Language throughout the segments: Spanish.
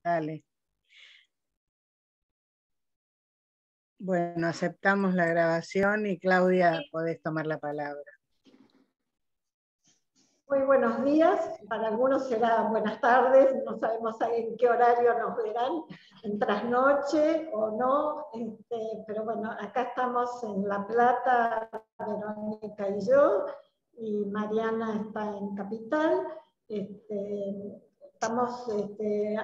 Dale. Bueno, aceptamos la grabación y Claudia, podés tomar la palabra. Muy buenos días, para algunos será buenas tardes, no sabemos en qué horario nos verán, en trasnoche o no, pero bueno, acá estamos en La Plata, Verónica y yo, y Mariana está en Capital. Estamos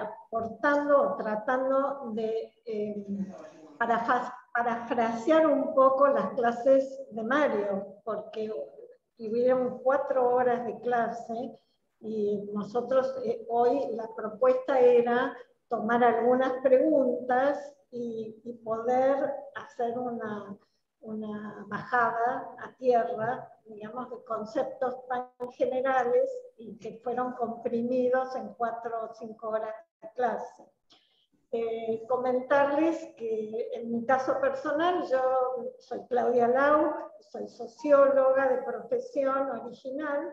aportando, tratando de parafrasear un poco las clases de Mario, porque tuvieron 4 horas de clase y nosotros hoy la propuesta era tomar algunas preguntas y poder hacer una bajada a tierra, digamos, de conceptos tan generales y que fueron comprimidos en 4 o 5 horas de clase. Comentarles que en mi caso personal, yo soy Claudia Lau, soy socióloga de profesión original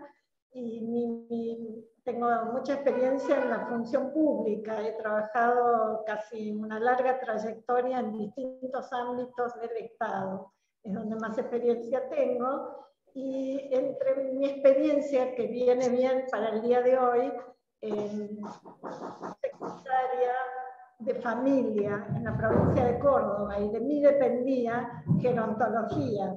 y tengo mucha experiencia en la función pública. He trabajado casi una larga trayectoria en distintos ámbitos del Estado, es donde más experiencia tengo. Y entre mi experiencia, que viene bien para el día de hoy, secretaria de familia en la provincia de Córdoba, y de mí dependía gerontología,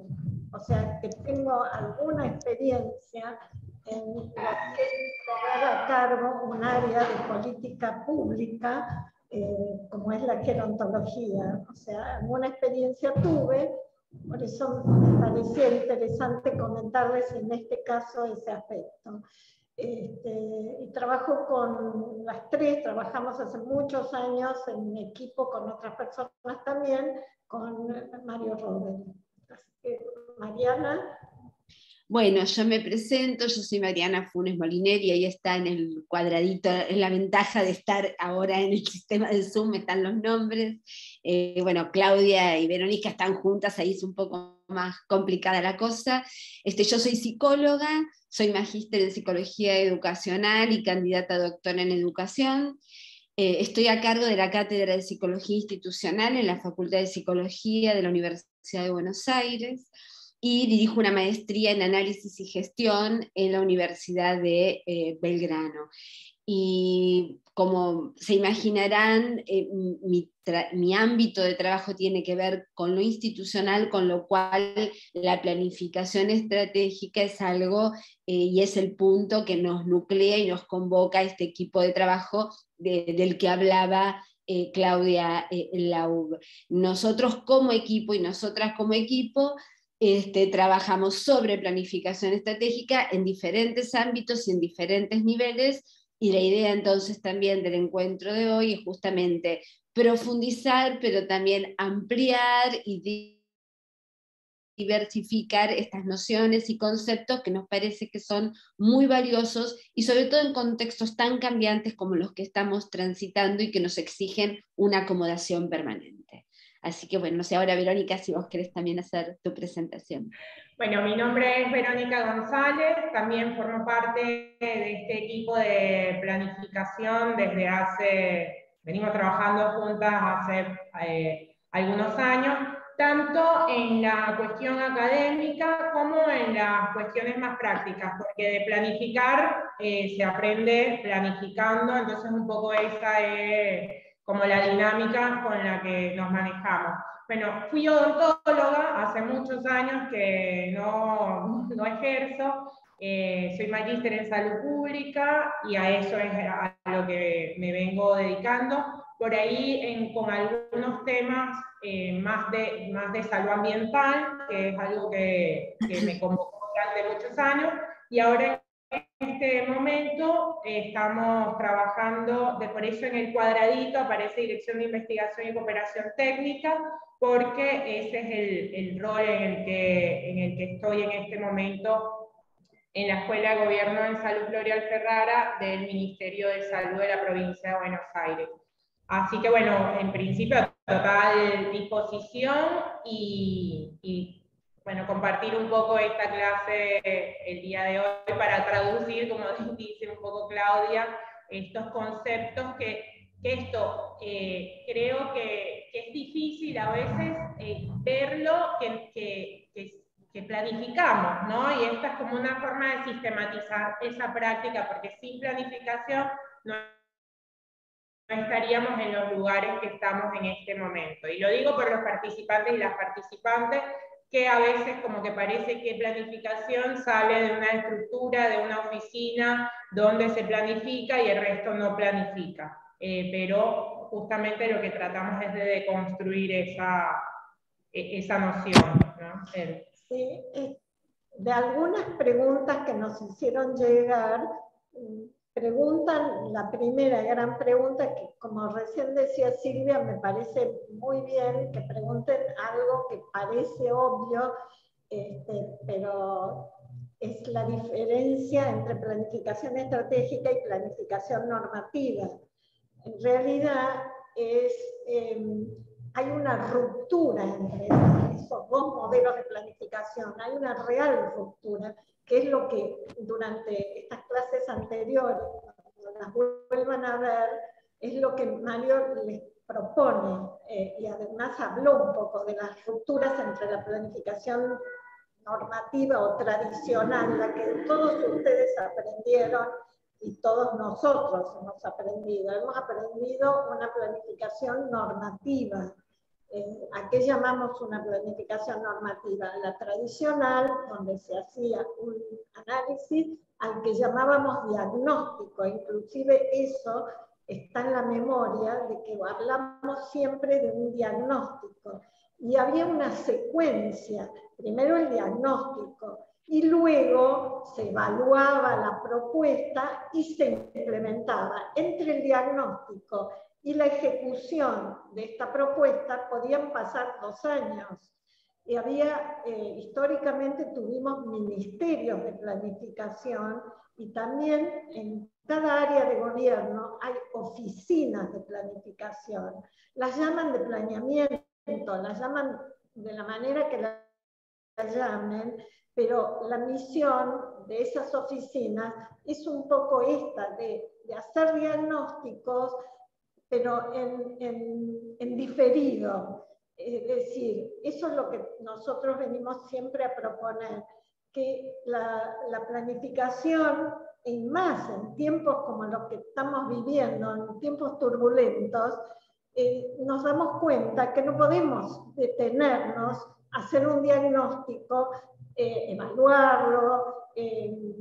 o sea que tengo alguna experiencia en lo que es tomar a cargo un área de política pública como es la gerontología, o sea, alguna experiencia tuve, por eso me parecía interesante comentarles en este caso ese aspecto. Y trabajo con las tres, trabajamos hace muchos años en equipo con otras personas también, con Mario Rodel. Así que, Mariana. Bueno, yo me presento, yo soy Mariana Funes Molineri, ahí está en el cuadradito, es la ventaja de estar ahora en el sistema de Zoom, están los nombres. Bueno, Claudia y Verónica están juntas, ahí es un poco más complicada la cosa. Yo soy psicóloga, soy magíster en psicología educacional y candidata a doctora en educación. Estoy a cargo de la Cátedra de Psicología Institucional en la Facultad de Psicología de la Universidad de Buenos Aires, y dirijo una maestría en análisis y gestión en la Universidad de Belgrano. Y como se imaginarán, mi ámbito de trabajo tiene que ver con lo institucional, con lo cual la planificación estratégica es algo, y es el punto que nos nuclea y nos convoca a este equipo de trabajo del que hablaba Claudia Laub. Nosotros como equipo y nosotras como equipo trabajamos sobre planificación estratégica en diferentes ámbitos y en diferentes niveles, y la idea entonces también del encuentro de hoy es justamente profundizar, pero también ampliar y diversificar estas nociones y conceptos que nos parece que son muy valiosos, y sobre todo en contextos tan cambiantes como los que estamos transitando y que nos exigen una acomodación permanente. Así que bueno, no sé, ahora Verónica, si vos querés también hacer tu presentación. Bueno, mi nombre es Verónica González, también formo parte de este equipo de planificación venimos trabajando juntas hace algunos años, tanto en la cuestión académica como en las cuestiones más prácticas, porque de planificar se aprende planificando, entonces un poco esa es como la dinámica con la que nos manejamos. Bueno, fui odontóloga, hace muchos años que no ejerzo, soy magíster en salud pública y a eso es a lo que me vengo dedicando. Por ahí con algunos temas más de salud ambiental, que es algo que me convocó durante muchos años, y ahora en este momento estamos trabajando, por eso en el cuadradito aparece Dirección de Investigación y Cooperación Técnica, porque ese es el rol en el que estoy en este momento en la Escuela de Gobierno en Salud Floreal Ferrara del Ministerio de Salud de la provincia de Buenos Aires. Así que bueno, en principio a total disposición y bueno, compartir un poco esta clase el día de hoy para traducir, como dice un poco Claudia, estos conceptos que esto creo que es difícil a veces verlo que planificamos, ¿no? Y esta es como una forma de sistematizar esa práctica, porque sin planificación no estaríamos en los lugares que estamos en este momento. Y lo digo por los participantes y las participantes, que a veces como que parece que planificación sale de una estructura, de una oficina, donde se planifica y el resto no planifica. Pero justamente lo que tratamos es de deconstruir esa noción, ¿no? Sí, de algunas preguntas que nos hicieron llegar, preguntan, la primera gran pregunta, que como recién decía Silvia, me parece muy bien que pregunten algo que parece obvio, pero es la diferencia entre planificación estratégica y planificación normativa. En realidad hay una ruptura entre esos dos modelos de planificación, hay una real ruptura, que es lo que durante estas clases anteriores, cuando las vuelvan a ver, es lo que Mario les propone, y además habló un poco de las rupturas entre la planificación normativa o tradicional, la que todos ustedes aprendieron y todos nosotros hemos aprendido. Hemos aprendido una planificación normativa. ¿A qué llamamos una planificación normativa? La tradicional, donde se hacía un análisis, al que llamábamos diagnóstico. Inclusive eso está en la memoria, de que hablamos siempre de un diagnóstico. Y había una secuencia, primero el diagnóstico, y luego se evaluaba la propuesta y se implementaba. Entre el diagnóstico y la ejecución de esta propuesta podían pasar 2 años. Y históricamente tuvimos ministerios de planificación, y también en cada área de gobierno hay oficinas de planificación. Las llaman de planeamiento, las llaman de la manera que la llamen, pero la misión de esas oficinas es un poco esta, de hacer diagnósticos, pero en diferido. Es decir, eso es lo que nosotros venimos siempre a proponer, que la planificación, y más en tiempos como los que estamos viviendo, en tiempos turbulentos, nos damos cuenta que no podemos detenernos a hacer un diagnóstico, evaluarlo,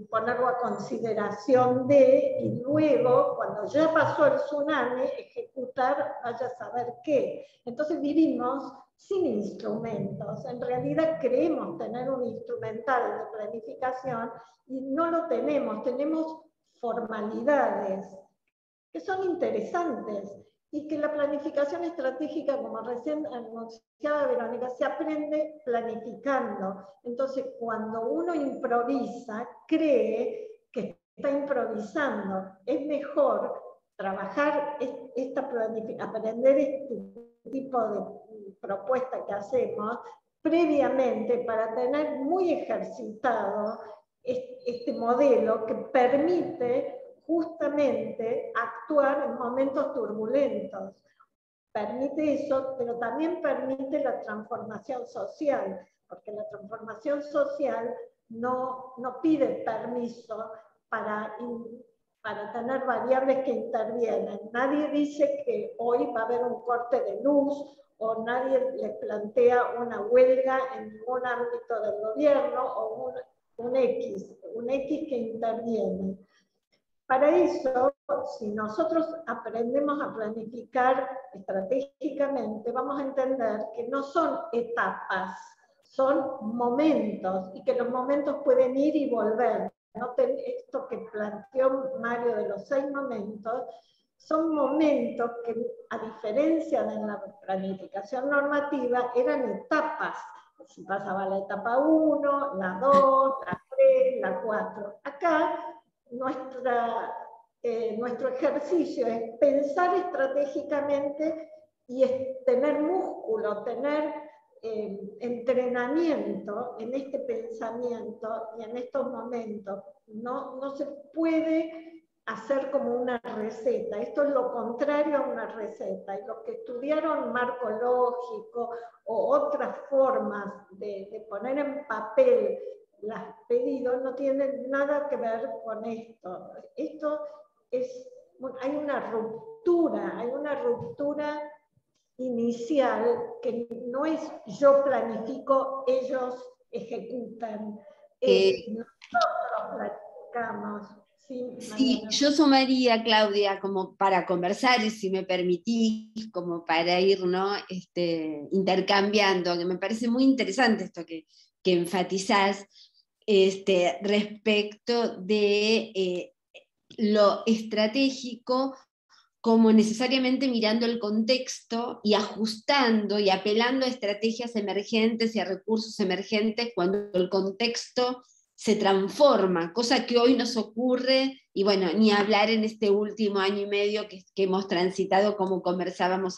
ponerlo a consideración y luego, cuando ya pasó el tsunami, ejecutar vaya a saber qué. Entonces vivimos sin instrumentos. En realidad creemos tener un instrumental de planificación y no lo tenemos. Tenemos formalidades que son interesantes, y que la planificación estratégica, como recién anunciaba Verónica, se aprende planificando. Entonces, cuando uno improvisa, cree que está improvisando. Es mejor trabajar aprender este tipo de propuesta que hacemos previamente, para tener muy ejercitado este modelo que permite justamente actuar en momentos turbulentos. Permite eso, pero también permite la transformación social, porque la transformación social no pide permiso para tener variables que intervienen. Nadie dice que hoy va a haber un corte de luz, o nadie les plantea una huelga en ningún ámbito del gobierno, o un X que interviene. Para eso, si nosotros aprendemos a planificar estratégicamente, vamos a entender que no son etapas, son momentos, y que los momentos pueden ir y volver. Esto que planteó Mario de los 6 momentos, son momentos que, a diferencia de la planificación normativa, eran etapas. Si pasaba la etapa 1, la 2, la 3, la 4. Acá, nuestro ejercicio es pensar estratégicamente y tener músculo, tener entrenamiento en este pensamiento y en estos momentos. No se puede hacer como una receta. Esto es lo contrario a una receta, y los que estudiaron marco lógico o otras formas de poner en papel los pedidos no tienen nada que ver con esto. Esto es, hay una ruptura inicial que no es yo planifico, ellos ejecutan, nosotros platicamos. Sí, yo sumaría, Claudia, como para conversar, y si me permitís, como para ir, ¿no? Intercambiando, que me parece muy interesante esto que enfatizás, respecto de lo estratégico, como necesariamente mirando el contexto y ajustando y apelando a estrategias emergentes y a recursos emergentes cuando el contexto se transforma, cosa que hoy nos ocurre, y bueno, ni hablar en este último año y medio que hemos transitado, como conversábamos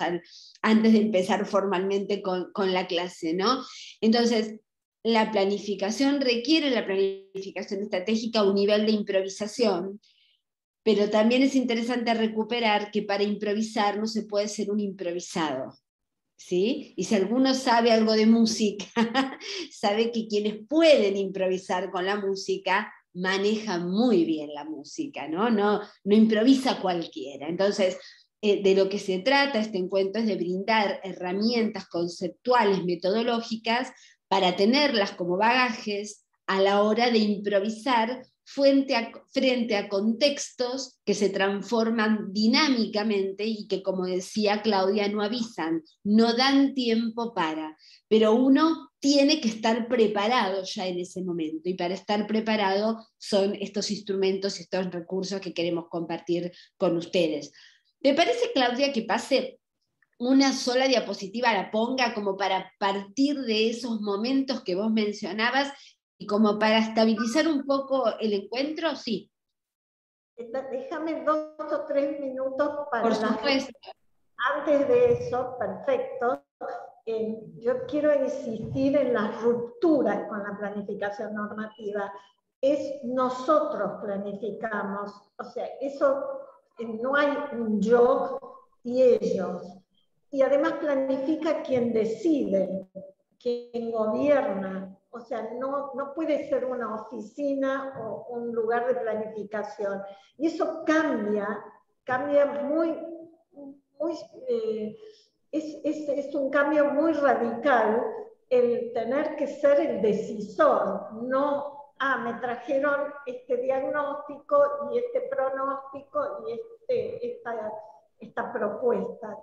antes de empezar formalmente con la clase, ¿no? Entonces, la planificación requiere, la planificación estratégica, un nivel de improvisación, pero también es interesante recuperar que para improvisar no se puede ser un improvisado, ¿sí? Y si alguno sabe algo de música, sabe que quienes pueden improvisar con la música manejan muy bien la música, ¿no? No improvisa cualquiera. Entonces, de lo que se trata este encuentro es de brindar herramientas conceptuales, metodológicas, para tenerlas como bagajes a la hora de improvisar frente a contextos que se transforman dinámicamente y que, como decía Claudia, no avisan, no dan tiempo para, pero uno tiene que estar preparado ya en ese momento, y para estar preparado son estos instrumentos y estos recursos que queremos compartir con ustedes. ¿Te parece, Claudia, que pase una sola diapositiva, la ponga como para partir de esos momentos que vos mencionabas y como para estabilizar un poco el encuentro? Sí. Déjame 2 o 3 minutos para... Por supuesto. Antes de eso, perfecto. Yo quiero insistir en las rupturas con la planificación normativa. Es nosotros planificamos, o sea, eso no hay un yo y ellos. Y además planifica quien decide, quien gobierna. O sea, no puede ser una oficina o un lugar de planificación. Y eso cambia muy, es un cambio muy radical el tener que ser el decisor, no, me trajeron este diagnóstico y este pronóstico y esta propuesta.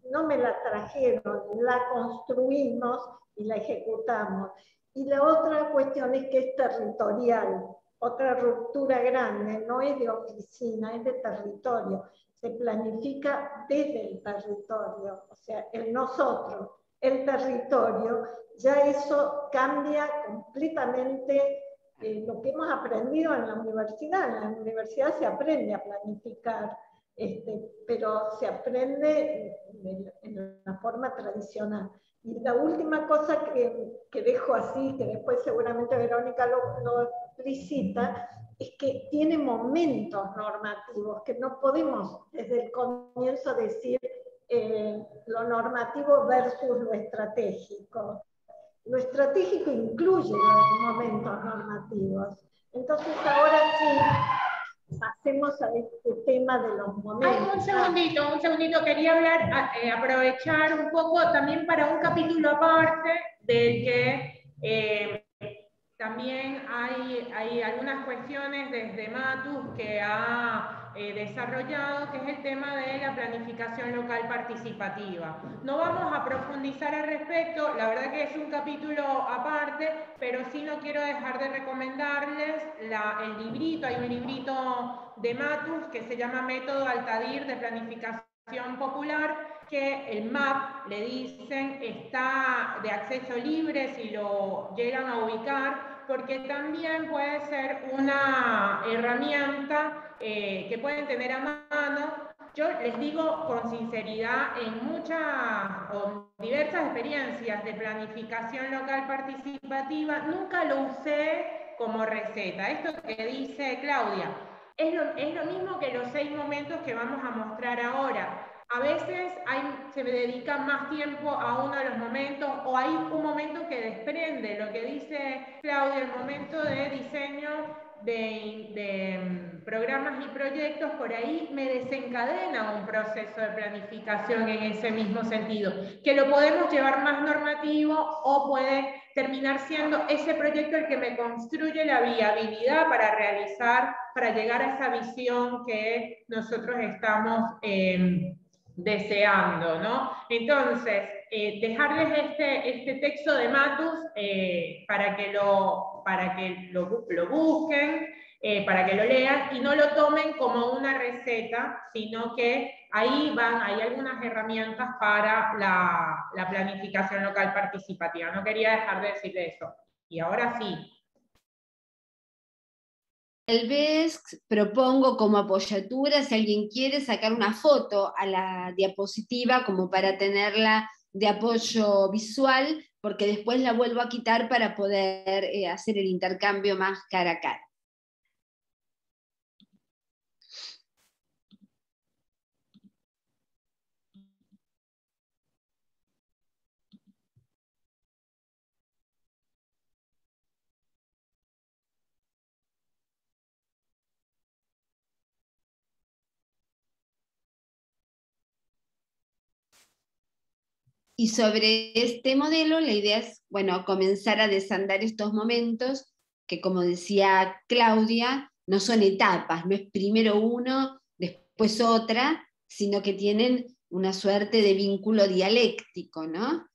No me la trajeron, la construimos y la ejecutamos. Y la otra cuestión es que es territorial. Otra ruptura grande, no es de oficina, es de territorio. Se planifica desde el territorio, o sea, el nosotros, el territorio, ya eso cambia completamente lo que hemos aprendido en la universidad. En la universidad se aprende a planificar, pero se aprende en la forma tradicional. Y la última cosa que dejo así, que después seguramente Verónica lo explicita, es que tiene momentos normativos, que no podemos desde el comienzo decir lo normativo versus lo estratégico. Lo estratégico incluye los momentos normativos. Entonces ahora sí, pasemos a este tema de los momentos. Un segundito, quería hablar, aprovechar un poco también para un capítulo aparte del que también hay algunas cuestiones desde Matus que ha desarrollado, que es el tema de la planificación local participativa. No vamos a profundizar al respecto, la verdad que es un capítulo aparte, pero sí no quiero dejar de recomendarles el librito. Hay un librito de Matus que se llama Método Altadir de Planificación Popular, que el MAP, le dicen, está de acceso libre si lo llegan a ubicar, porque también puede ser una herramienta que pueden tener a mano. Yo les digo con sinceridad, en muchas o diversas experiencias de planificación local participativa, nunca lo usé como receta. Esto que dice Claudia, es lo mismo que los 6 momentos que vamos a mostrar ahora. A veces se dedica más tiempo a uno de los momentos, o hay un momento que desprende, lo que dice Claudia, el momento de diseño de programas y proyectos, por ahí me desencadena un proceso de planificación en ese mismo sentido, que lo podemos llevar más normativo o puede terminar siendo ese proyecto el que me construye la viabilidad para realizar, para llegar a esa visión que nosotros estamos deseando, ¿no? Entonces, dejarles este texto de Matus para que lo busquen, para que lo lean y no lo tomen como una receta, sino que ahí hay algunas herramientas para la planificación local participativa. No quería dejar de decirle eso. Y ahora sí. Tal vez propongo como apoyatura, si alguien quiere, sacar una foto a la diapositiva como para tenerla de apoyo visual, porque después la vuelvo a quitar para poder hacer el intercambio más cara a cara. Y sobre este modelo, la idea es, bueno, comenzar a desandar estos momentos que, como decía Claudia, no son etapas, no es primero uno, después otra, sino que tienen una suerte de vínculo dialéctico, ¿no?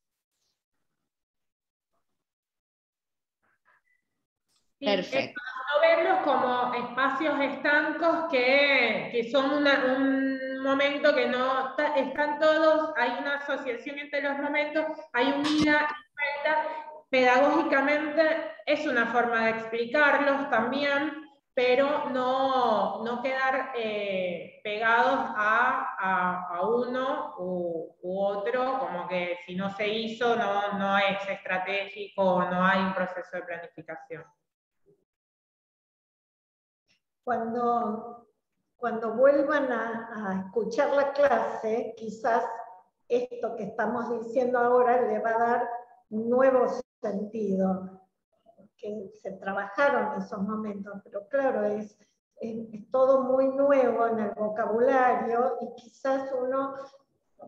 Sí, perfecto. No verlos como espacios estancos que son un momento que no están todos, hay una asociación entre los momentos, hay un ida y vuelta. Pedagógicamente es una forma de explicarlos también, pero no quedar pegados a uno u otro, como que si no se hizo no es estratégico, no hay un proceso de planificación. Cuando vuelvan a escuchar la clase, quizás esto que estamos diciendo ahora le va a dar un nuevo sentido, que se trabajaron esos momentos, pero claro, es todo muy nuevo en el vocabulario y quizás uno,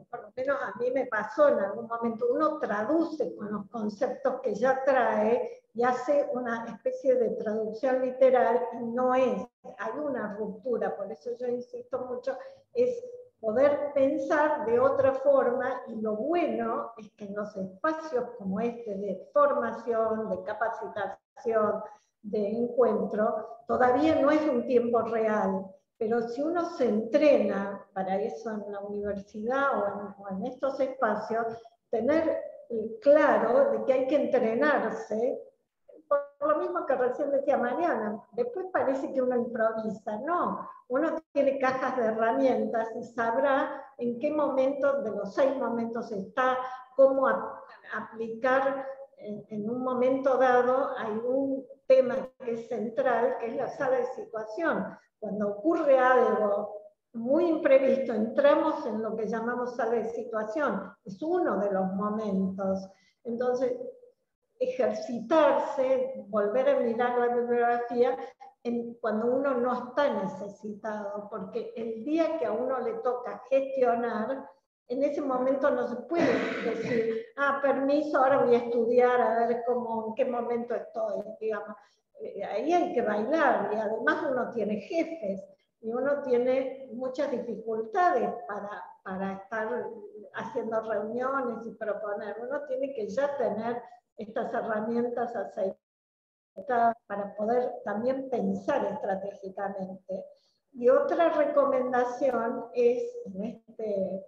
por lo menos a mí me pasó en algún momento, uno traduce con los conceptos que ya trae y hace una especie de traducción literal y no es, hay una ruptura, por eso yo insisto mucho, es poder pensar de otra forma y lo bueno es que en los espacios como este de formación, de capacitación, de encuentro, todavía no es un tiempo real, pero si uno se entrena para eso en la universidad o en estos espacios, tener claro de que hay que entrenarse, por lo mismo que recién decía Mariana, después parece que uno improvisa, no, uno tiene cajas de herramientas y sabrá en qué momento de los 6 momentos está, cómo aplicar en un momento dado. Hay un tema que es central, que es la sala de situación. Cuando ocurre algo muy imprevisto, entramos en lo que llamamos sala de situación, es uno de los momentos. Entonces, ejercitarse, volver a mirar la bibliografía cuando uno no está necesitado, porque el día que a uno le toca gestionar, en ese momento no se puede decir, permiso, ahora voy a estudiar, a ver en qué momento estoy, digamos. Ahí hay que bailar, y además uno tiene jefes, y uno tiene muchas dificultades para estar haciendo reuniones y proponer. Uno tiene que ya tener estas herramientas aceitadas para poder también pensar estratégicamente. Y otra recomendación es,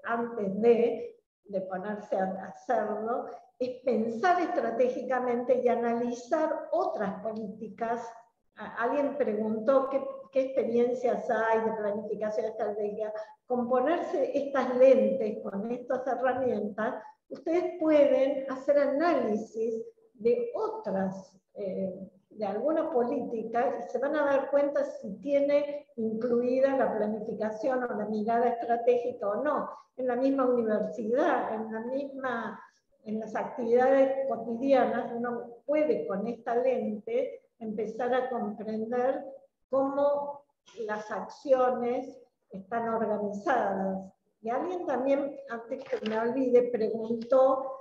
antes de ponerse a hacerlo, es pensar estratégicamente y analizar otras políticas. Alguien preguntó qué experiencias hay de planificación estratégica. Con ponerse estas lentes, con estas herramientas, ustedes pueden hacer análisis de otras de alguna política y se van a dar cuenta si tiene incluida la planificación o la mirada estratégica o no. En la misma universidad, en las actividades cotidianas, uno puede con esta lente empezar a comprender cómo las acciones están organizadas. Y alguien también, antes que me olvide, preguntó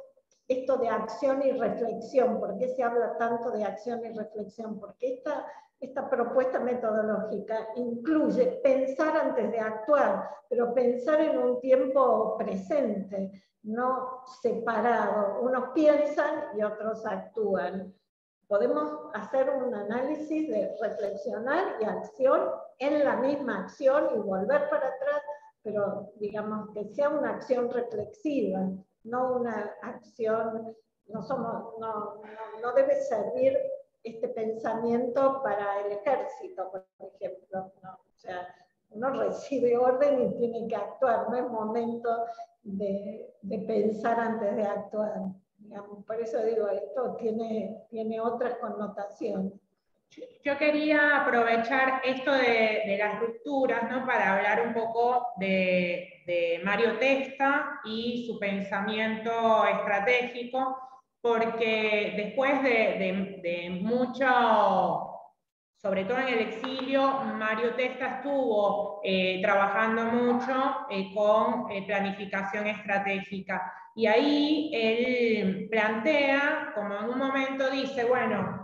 esto de acción y reflexión. ¿Por qué se habla tanto de acción y reflexión? Porque esta propuesta metodológica incluye pensar antes de actuar, pero pensar en un tiempo presente, no separado. Unos piensan y otros actúan. Podemos hacer un análisis de reflexionar y acción en la misma acción y volver para atrás, pero digamos que sea una acción reflexiva, no una acción, no debe servir este pensamiento para el ejército, por ejemplo, ¿no? O sea, uno recibe orden y tiene que actuar, no es momento de pensar antes de actuar. Digamos, por eso digo, esto tiene otras connotaciones. Yo quería aprovechar esto de las rupturas, ¿no? Para hablar un poco de Mario Testa y su pensamiento estratégico, porque después de mucho, sobre todo en el exilio, Mario Testa estuvo trabajando mucho con planificación estratégica. Y ahí él plantea, como en un momento dice, bueno,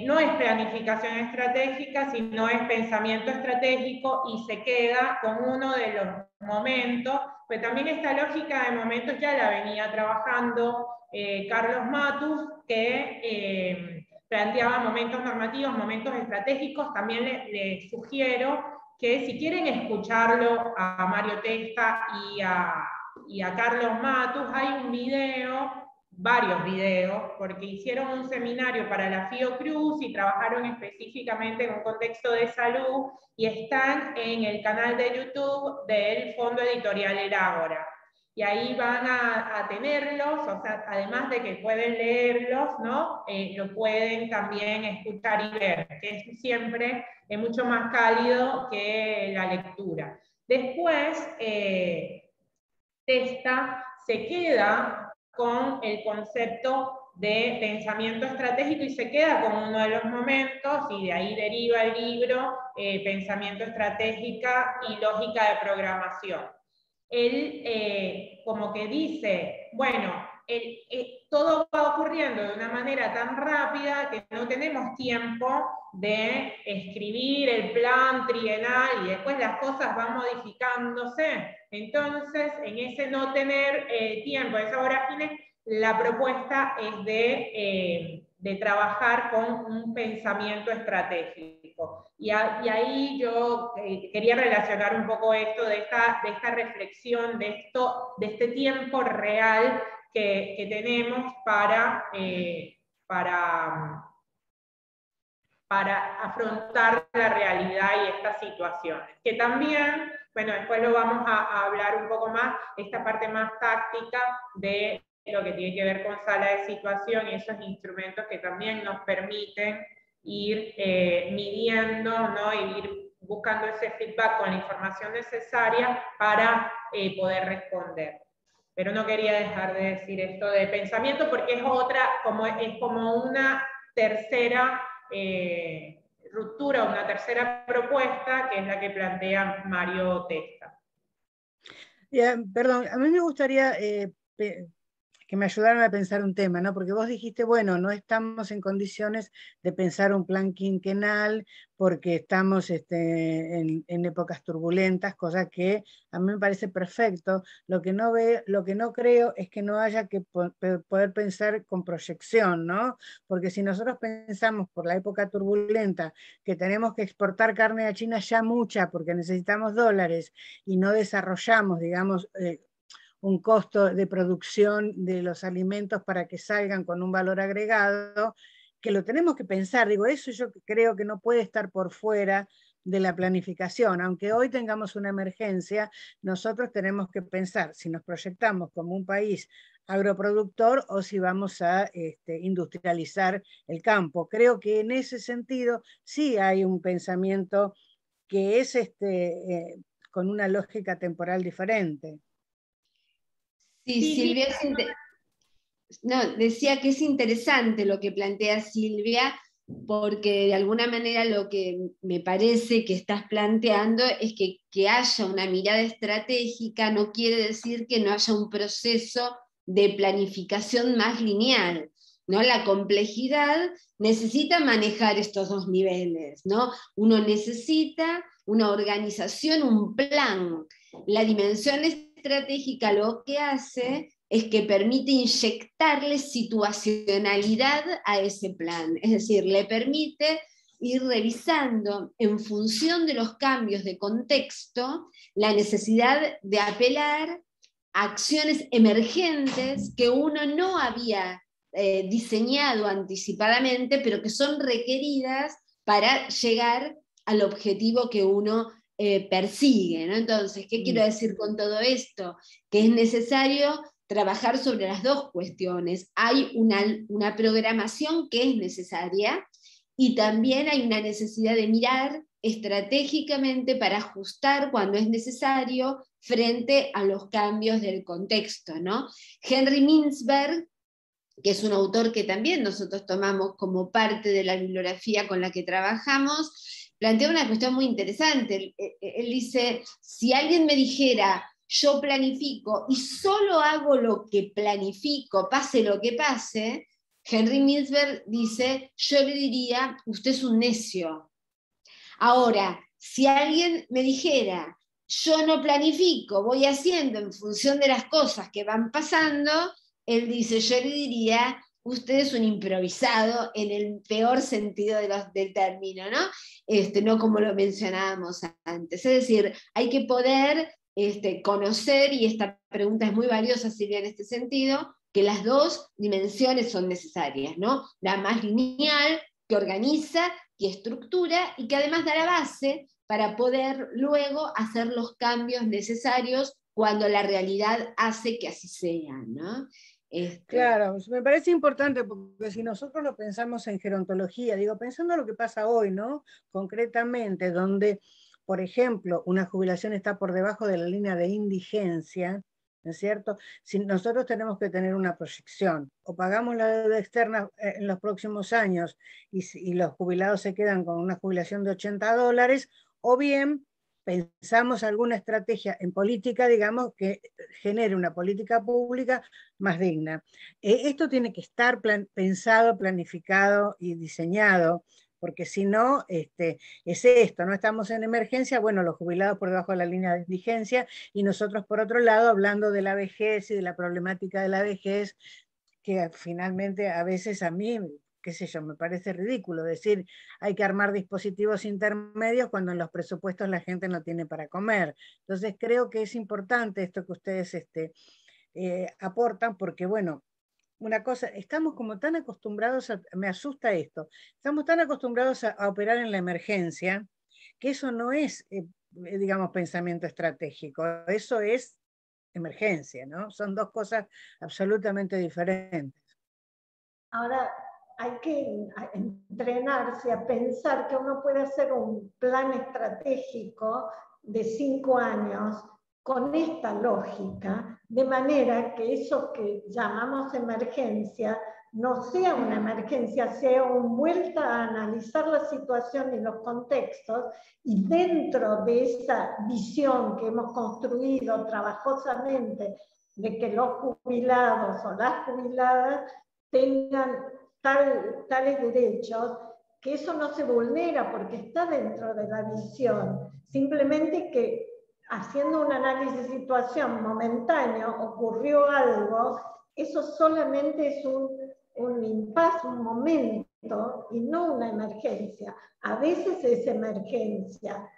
no es planificación estratégica, sino es pensamiento estratégico, y se queda con uno de los momentos, pues también esta lógica de momentos ya la venía trabajando Carlos Matus, que planteaba momentos normativos, momentos estratégicos. También le sugiero que si quieren escucharlo a Mario Testa y a Carlos Matus, hay un video, varios videos, porque hicieron un seminario para la Fiocruz y trabajaron específicamente en un contexto de salud, y están en el canal de YouTube del Fondo Editorial El Ágora. Y ahí van a tenerlos, o sea, además de que pueden leerlos, ¿no? Lo pueden también escuchar y ver, que es siempre mucho más cálido que la lectura. Después, Testa se queda con el concepto de pensamiento estratégico y se queda con uno de los momentos, y de ahí deriva el libro Pensamiento Estratégica y Lógica de Programación. Él como que dice, bueno, todo va ocurriendo de una manera tan rápida que no tenemos tiempo de escribir el plan trienal y después las cosas van modificándose. Entonces, en ese no tener tiempo, esa vorágine, la propuesta es de trabajar con un pensamiento estratégico. Y ahí yo quería relacionar un poco esto de esta reflexión, de este tiempo real que tenemos para afrontar la realidad y estas situaciones. Que también, bueno, después lo vamos a hablar un poco más, esta parte más táctica de lo que tiene que ver con sala de situación y esos instrumentos que también nos permiten ir midiendo, ¿no? Y ir buscando ese feedback con la información necesaria para poder responder. Pero no quería dejar de decir esto de pensamiento, porque es como una tercera ruptura, una tercera propuesta, que es la que plantea Mario Testa. Perdón, a mí me gustaría que me ayudaran a pensar un tema, ¿no? Porque vos dijiste, bueno, no estamos en condiciones de pensar un plan quinquenal porque estamos en épocas turbulentas, cosa que a mí me parece perfecto. Lo que no creo es que no haya que poder pensar con proyección, ¿no? Porque si nosotros pensamos por la época turbulenta que tenemos que exportar carne a China ya mucha porque necesitamos dólares y no desarrollamos, digamos, un costo de producción de los alimentos para que salgan con un valor agregado, que lo tenemos que pensar. Digo, eso yo creo que no puede estar por fuera de la planificación. Aunque hoy tengamos una emergencia, nosotros tenemos que pensar si nos proyectamos como un país agroproductor o si vamos a industrializar el campo. Creo que en ese sentido sí hay un pensamiento que es con una lógica temporal diferente. Sí, Silvia, no, decía que es interesante lo que plantea Silvia, porque de alguna manera lo que me parece que estás planteando es que haya una mirada estratégica no quiere decir que no haya un proceso de planificación más lineal, ¿no? La complejidad necesita manejar estos dos niveles, ¿no? Uno necesita una organización, un plan. La dimensión estratégica lo que hace es que permite inyectarle situacionalidad a ese plan, es decir, le permite ir revisando en función de los cambios de contexto la necesidad de apelar a acciones emergentes que uno no había diseñado anticipadamente, pero que son requeridas para llegar al objetivo que uno persigue, ¿no? Entonces, ¿qué quiero decir con todo esto? Que es necesario trabajar sobre las dos cuestiones. Hay una programación que es necesaria y también hay una necesidad de mirar estratégicamente para ajustar cuando es necesario frente a los cambios del contexto, ¿no? Henry Mintzberg, que es un autor que también nosotros tomamos como parte de la bibliografía con la que trabajamos, plantea una cuestión muy interesante. Él dice, si alguien me dijera, yo planifico y solo hago lo que planifico, pase lo que pase, Henry Mintzberg dice, yo le diría, usted es un necio. Ahora, si alguien me dijera, yo no planifico, voy haciendo en función de las cosas que van pasando, él dice, yo le diría, usted es un improvisado en el peor sentido del término, ¿no? No como lo mencionábamos antes. Es decir, hay que poder conocer, y esta pregunta es muy valiosa, Silvia, en este sentido, que las dos dimensiones son necesarias, ¿no? La más lineal, que organiza, que estructura, y que además da la base para poder luego hacer los cambios necesarios cuando la realidad hace que así sea, ¿no? Claro, me parece importante porque si nosotros lo pensamos en gerontología, digo, pensando en lo que pasa hoy, ¿no? Concretamente, donde, por ejemplo, una jubilación está por debajo de la línea de indigencia, ¿no es cierto? Si nosotros tenemos que tener una proyección, o pagamos la deuda externa en los próximos años y los jubilados se quedan con una jubilación de $80, o bien pensamos alguna estrategia en política, digamos, que genere una política pública más digna. Esto tiene que estar pensado, planificado y diseñado, porque si no, es esto, no estamos en emergencia, bueno, los jubilados por debajo de la línea de indigencia y nosotros por otro lado hablando de la vejez y de la problemática de la vejez, que finalmente a veces a mí, qué sé yo, me parece ridículo decir hay que armar dispositivos intermedios cuando en los presupuestos la gente no tiene para comer. Entonces creo que es importante esto que ustedes aportan, porque bueno, una cosa, estamos como tan acostumbrados, me asusta esto, estamos tan acostumbrados a operar en la emergencia, que eso no es, digamos, pensamiento estratégico, eso es emergencia, ¿no? Son dos cosas absolutamente diferentes. Ahora, hay que entrenarse a pensar que uno puede hacer un plan estratégico de 5 años con esta lógica, de manera que eso que llamamos emergencia no sea una emergencia, sea una vuelta a analizar la situación y los contextos, y dentro de esa visión que hemos construido trabajosamente de que los jubilados o las jubiladas tengan tales derechos, que eso no se vulnera porque está dentro de la visión. Simplemente que haciendo un análisis de situación momentáneo ocurrió algo, eso solamente es un impasse, un momento y no una emergencia. A veces es emergencia,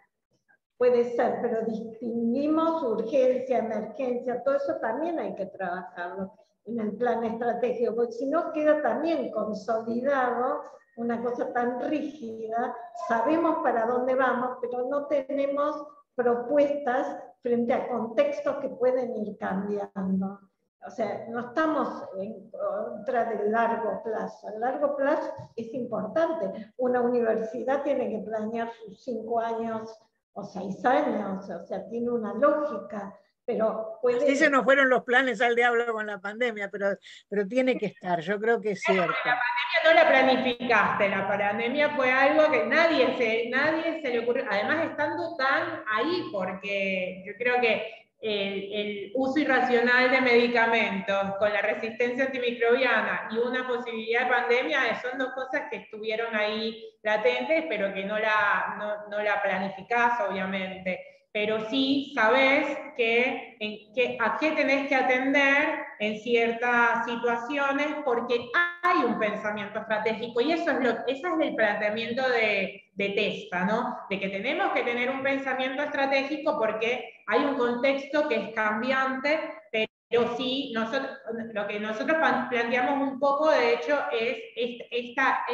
puede ser, pero distinguimos urgencia, emergencia, todo eso también hay que trabajarlo en el plan estratégico, porque si no queda también consolidado una cosa tan rígida, sabemos para dónde vamos, pero no tenemos propuestas frente a contextos que pueden ir cambiando. O sea, no estamos en contra del largo plazo. El largo plazo es importante. Una universidad tiene que planear sus 5 años o 6 años, o sea, tiene una lógica, pero puede... Sí, se nos fueron los planes al diablo con la pandemia, pero tiene que estar, yo creo que es cierto. La pandemia no la planificaste, la pandemia fue algo que nadie se le ocurrió, además estando tan ahí, porque yo creo que el uso irracional de medicamentos con la resistencia antimicrobiana y una posibilidad de pandemia son dos cosas que estuvieron ahí latentes, pero que no la planificás, obviamente. Pero sí sabés a qué tenés que atender en ciertas situaciones, porque hay un pensamiento estratégico, y ese es el planteamiento de Testa, ¿no? De que tenemos que tener un pensamiento estratégico porque hay un contexto que es cambiante, pero sí, lo que nosotros planteamos un poco, de hecho, es esta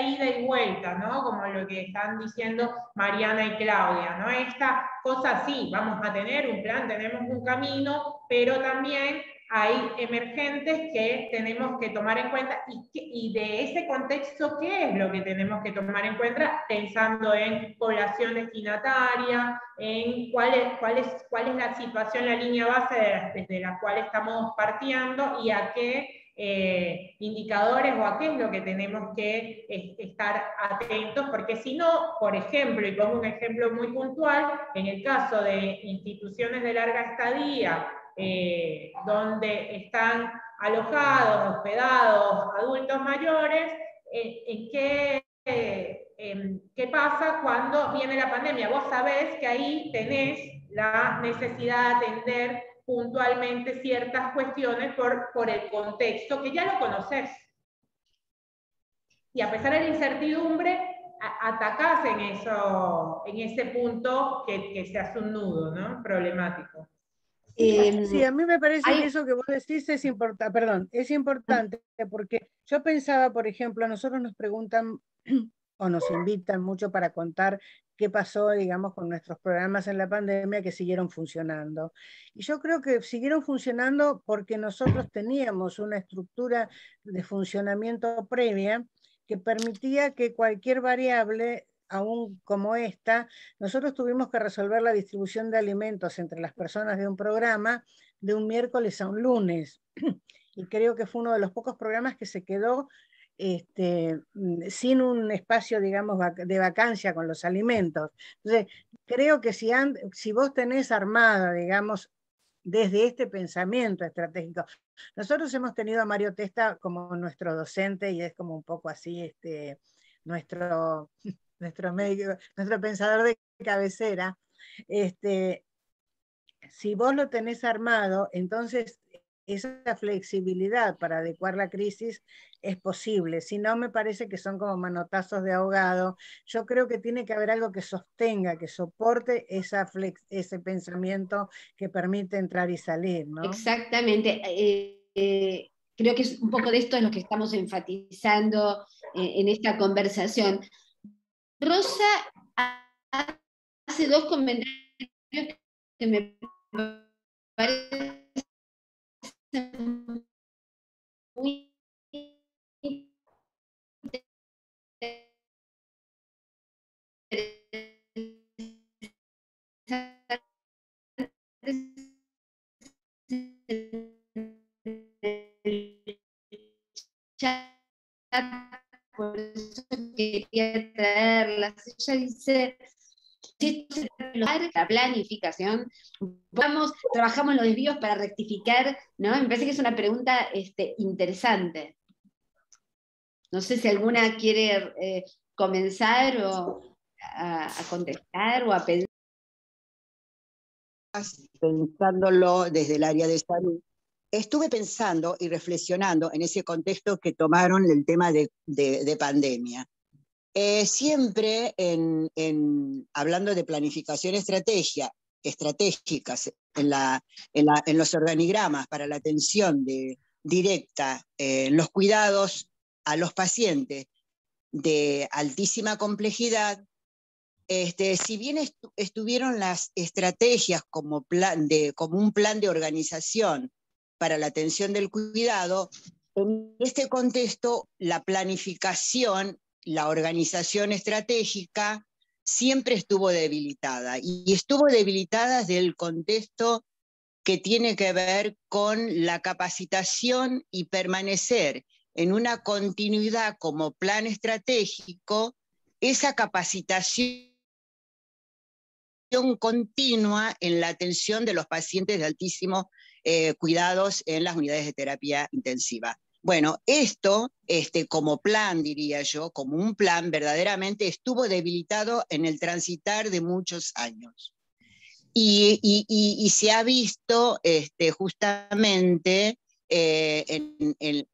ida y vuelta, ¿no? Como lo que están diciendo Mariana y Claudia, ¿no? Esta cosa, sí, vamos a tener un plan, tenemos un camino, pero también hay emergentes que tenemos que tomar en cuenta, y de ese contexto, ¿qué es lo que tenemos que tomar en cuenta? Pensando en población destinataria, en cuál es la situación, la línea base desde la cual estamos partiendo, y a qué indicadores o a qué es lo que tenemos que estar atentos, porque si no, por ejemplo, y pongo un ejemplo muy puntual, en el caso de instituciones de larga estadía, donde están alojados, hospedados adultos mayores, ¿qué pasa cuando viene la pandemia? Vos sabés que ahí tenés la necesidad de atender puntualmente ciertas cuestiones por el contexto, que ya lo conocés. Y a pesar de la incertidumbre, atacás en ese punto que se hace un nudo, ¿no? Problemático. Sí, a mí me parece que eso que vos decís es importante, perdón, es importante porque yo pensaba, por ejemplo, a nosotros nos preguntan o nos invitan mucho para contar qué pasó, digamos, con nuestros programas en la pandemia que siguieron funcionando. Y yo creo que siguieron funcionando porque nosotros teníamos una estructura de funcionamiento previa que permitía que cualquier variable, aún como esta, nosotros tuvimos que resolver la distribución de alimentos entre las personas de un programa de un miércoles a un lunes. Y creo que fue uno de los pocos programas que se quedó sin un espacio, digamos, de vacancia con los alimentos. Entonces, creo que si vos tenés armada, digamos, desde este pensamiento estratégico. Nosotros hemos tenido a Mario Testa como nuestro docente y es como un poco así nuestro médico, nuestro pensador de cabecera. Si vos lo tenés armado, entonces esa flexibilidad para adecuar la crisis es posible. Si no, me parece que son como manotazos de ahogado. Yo creo que tiene que haber algo que sostenga, que soporte ese pensamiento que permite entrar y salir, ¿no? Exactamente. Creo que es un poco de esto es lo que estamos enfatizando en esta conversación. Rosa hace dos comentarios que me parecen muy por eso quería traerlas. Ella dice, la planificación, trabajamos los desvíos para rectificar, ¿no? Me parece que es una pregunta interesante. No sé si alguna quiere comenzar o a contestar o a pensar. Pensándolo desde el área de salud, estuve pensando y reflexionando en ese contexto que tomaron el tema de pandemia. Siempre hablando de planificación estratégicas en los organigramas para la atención directa en los cuidados a los pacientes de altísima complejidad, si bien estuvieron las estrategias como un plan de organización para la atención del cuidado, en este contexto la planificación, la organización estratégica siempre estuvo debilitada, y estuvo debilitada desde el contexto que tiene que ver con la capacitación y permanecer en una continuidad como plan estratégico, esa capacitación continua en la atención de los pacientes de altísimos cuidados en las unidades de terapia intensiva. Bueno, esto como plan, diría yo, como un plan, verdaderamente estuvo debilitado en el transitar de muchos años. Y se ha visto justamente en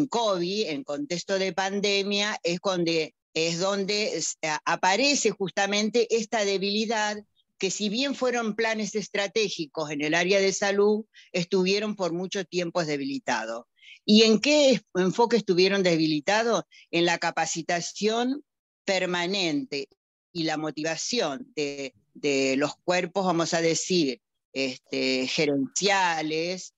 COVID, en contexto de pandemia, es donde aparece justamente esta debilidad, que si bien fueron planes estratégicos en el área de salud, estuvieron por mucho tiempo debilitados. ¿Y en qué enfoque estuvieron debilitados? En la capacitación permanente y la motivación de los cuerpos, vamos a decir, gerenciales,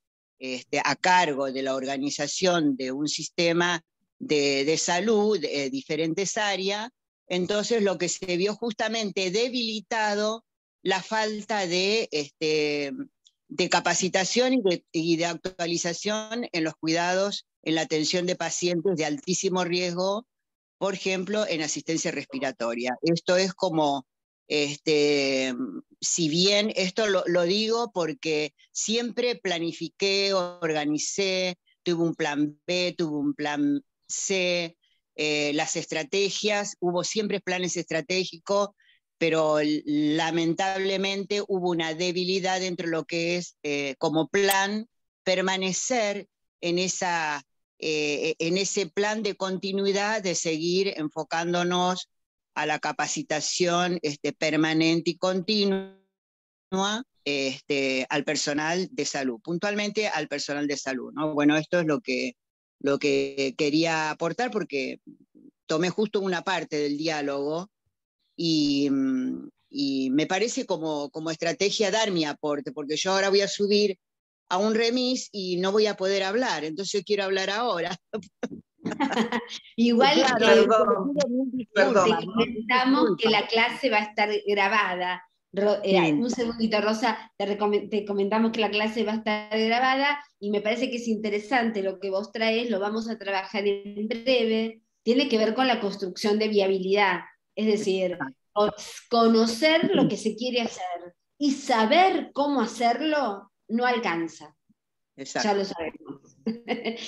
a cargo de la organización de un sistema de salud, de diferentes áreas. Entonces lo que se vio justamente debilitado, la falta de capacitación y de actualización en los cuidados, en la atención de pacientes de altísimo riesgo, por ejemplo, en asistencia respiratoria. Esto es como, si bien esto lo digo porque siempre planifiqué, organicé, tuve un plan B, tuve un plan C, las estrategias, hubo siempre planes estratégicos, pero lamentablemente hubo una debilidad dentro de lo que es como plan permanecer en ese plan de continuidad, de seguir enfocándonos a la capacitación permanente y continua al personal de salud, puntualmente al personal de salud, ¿no? Bueno, esto es lo que quería aportar, porque tomé justo una parte del diálogo y me parece como estrategia dar mi aporte, porque yo ahora voy a subir a un remis y no voy a poder hablar, entonces yo quiero hablar ahora. Igual Perdón. te comentamos que la clase va a estar grabada. Un segundito, Rosa, te comentamos que la clase va a estar grabada, y me parece que es interesante lo que vos traes, lo vamos a trabajar en breve. Tiene que ver con la construcción de viabilidad, es decir, conocer lo que se quiere hacer y saber cómo hacerlo no alcanza. Exacto. Ya lo sabemos.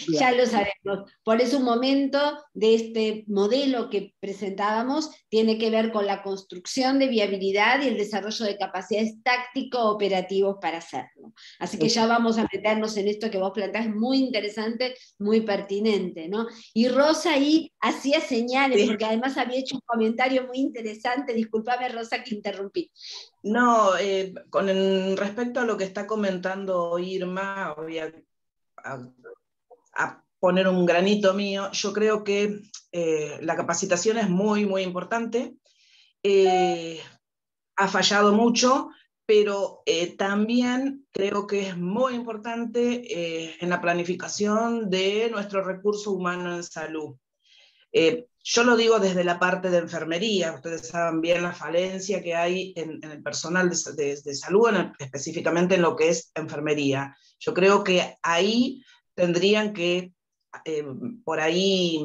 Ya lo sabemos. Por eso un momento de este modelo que presentábamos tiene que ver con la construcción de viabilidad y el desarrollo de capacidades táctico-operativos para hacerlo. Así que ya vamos a meternos en esto que vos planteás, muy interesante, muy pertinente, ¿no? Y Rosa ahí hacía señales, Sí. porque además había hecho un comentario muy interesante. Disculpame, Rosa, que interrumpí. No, con respecto a lo que está comentando Irma, voy a poner un granito mío. Yo creo que la capacitación es muy, muy importante. Ha fallado mucho, pero también creo que es muy importante en la planificación de nuestro recurso humano en salud. Yo lo digo desde la parte de enfermería. Ustedes saben bien la falencia que hay en el personal de salud, específicamente en lo que es enfermería. Yo creo que ahí tendrían que, por ahí,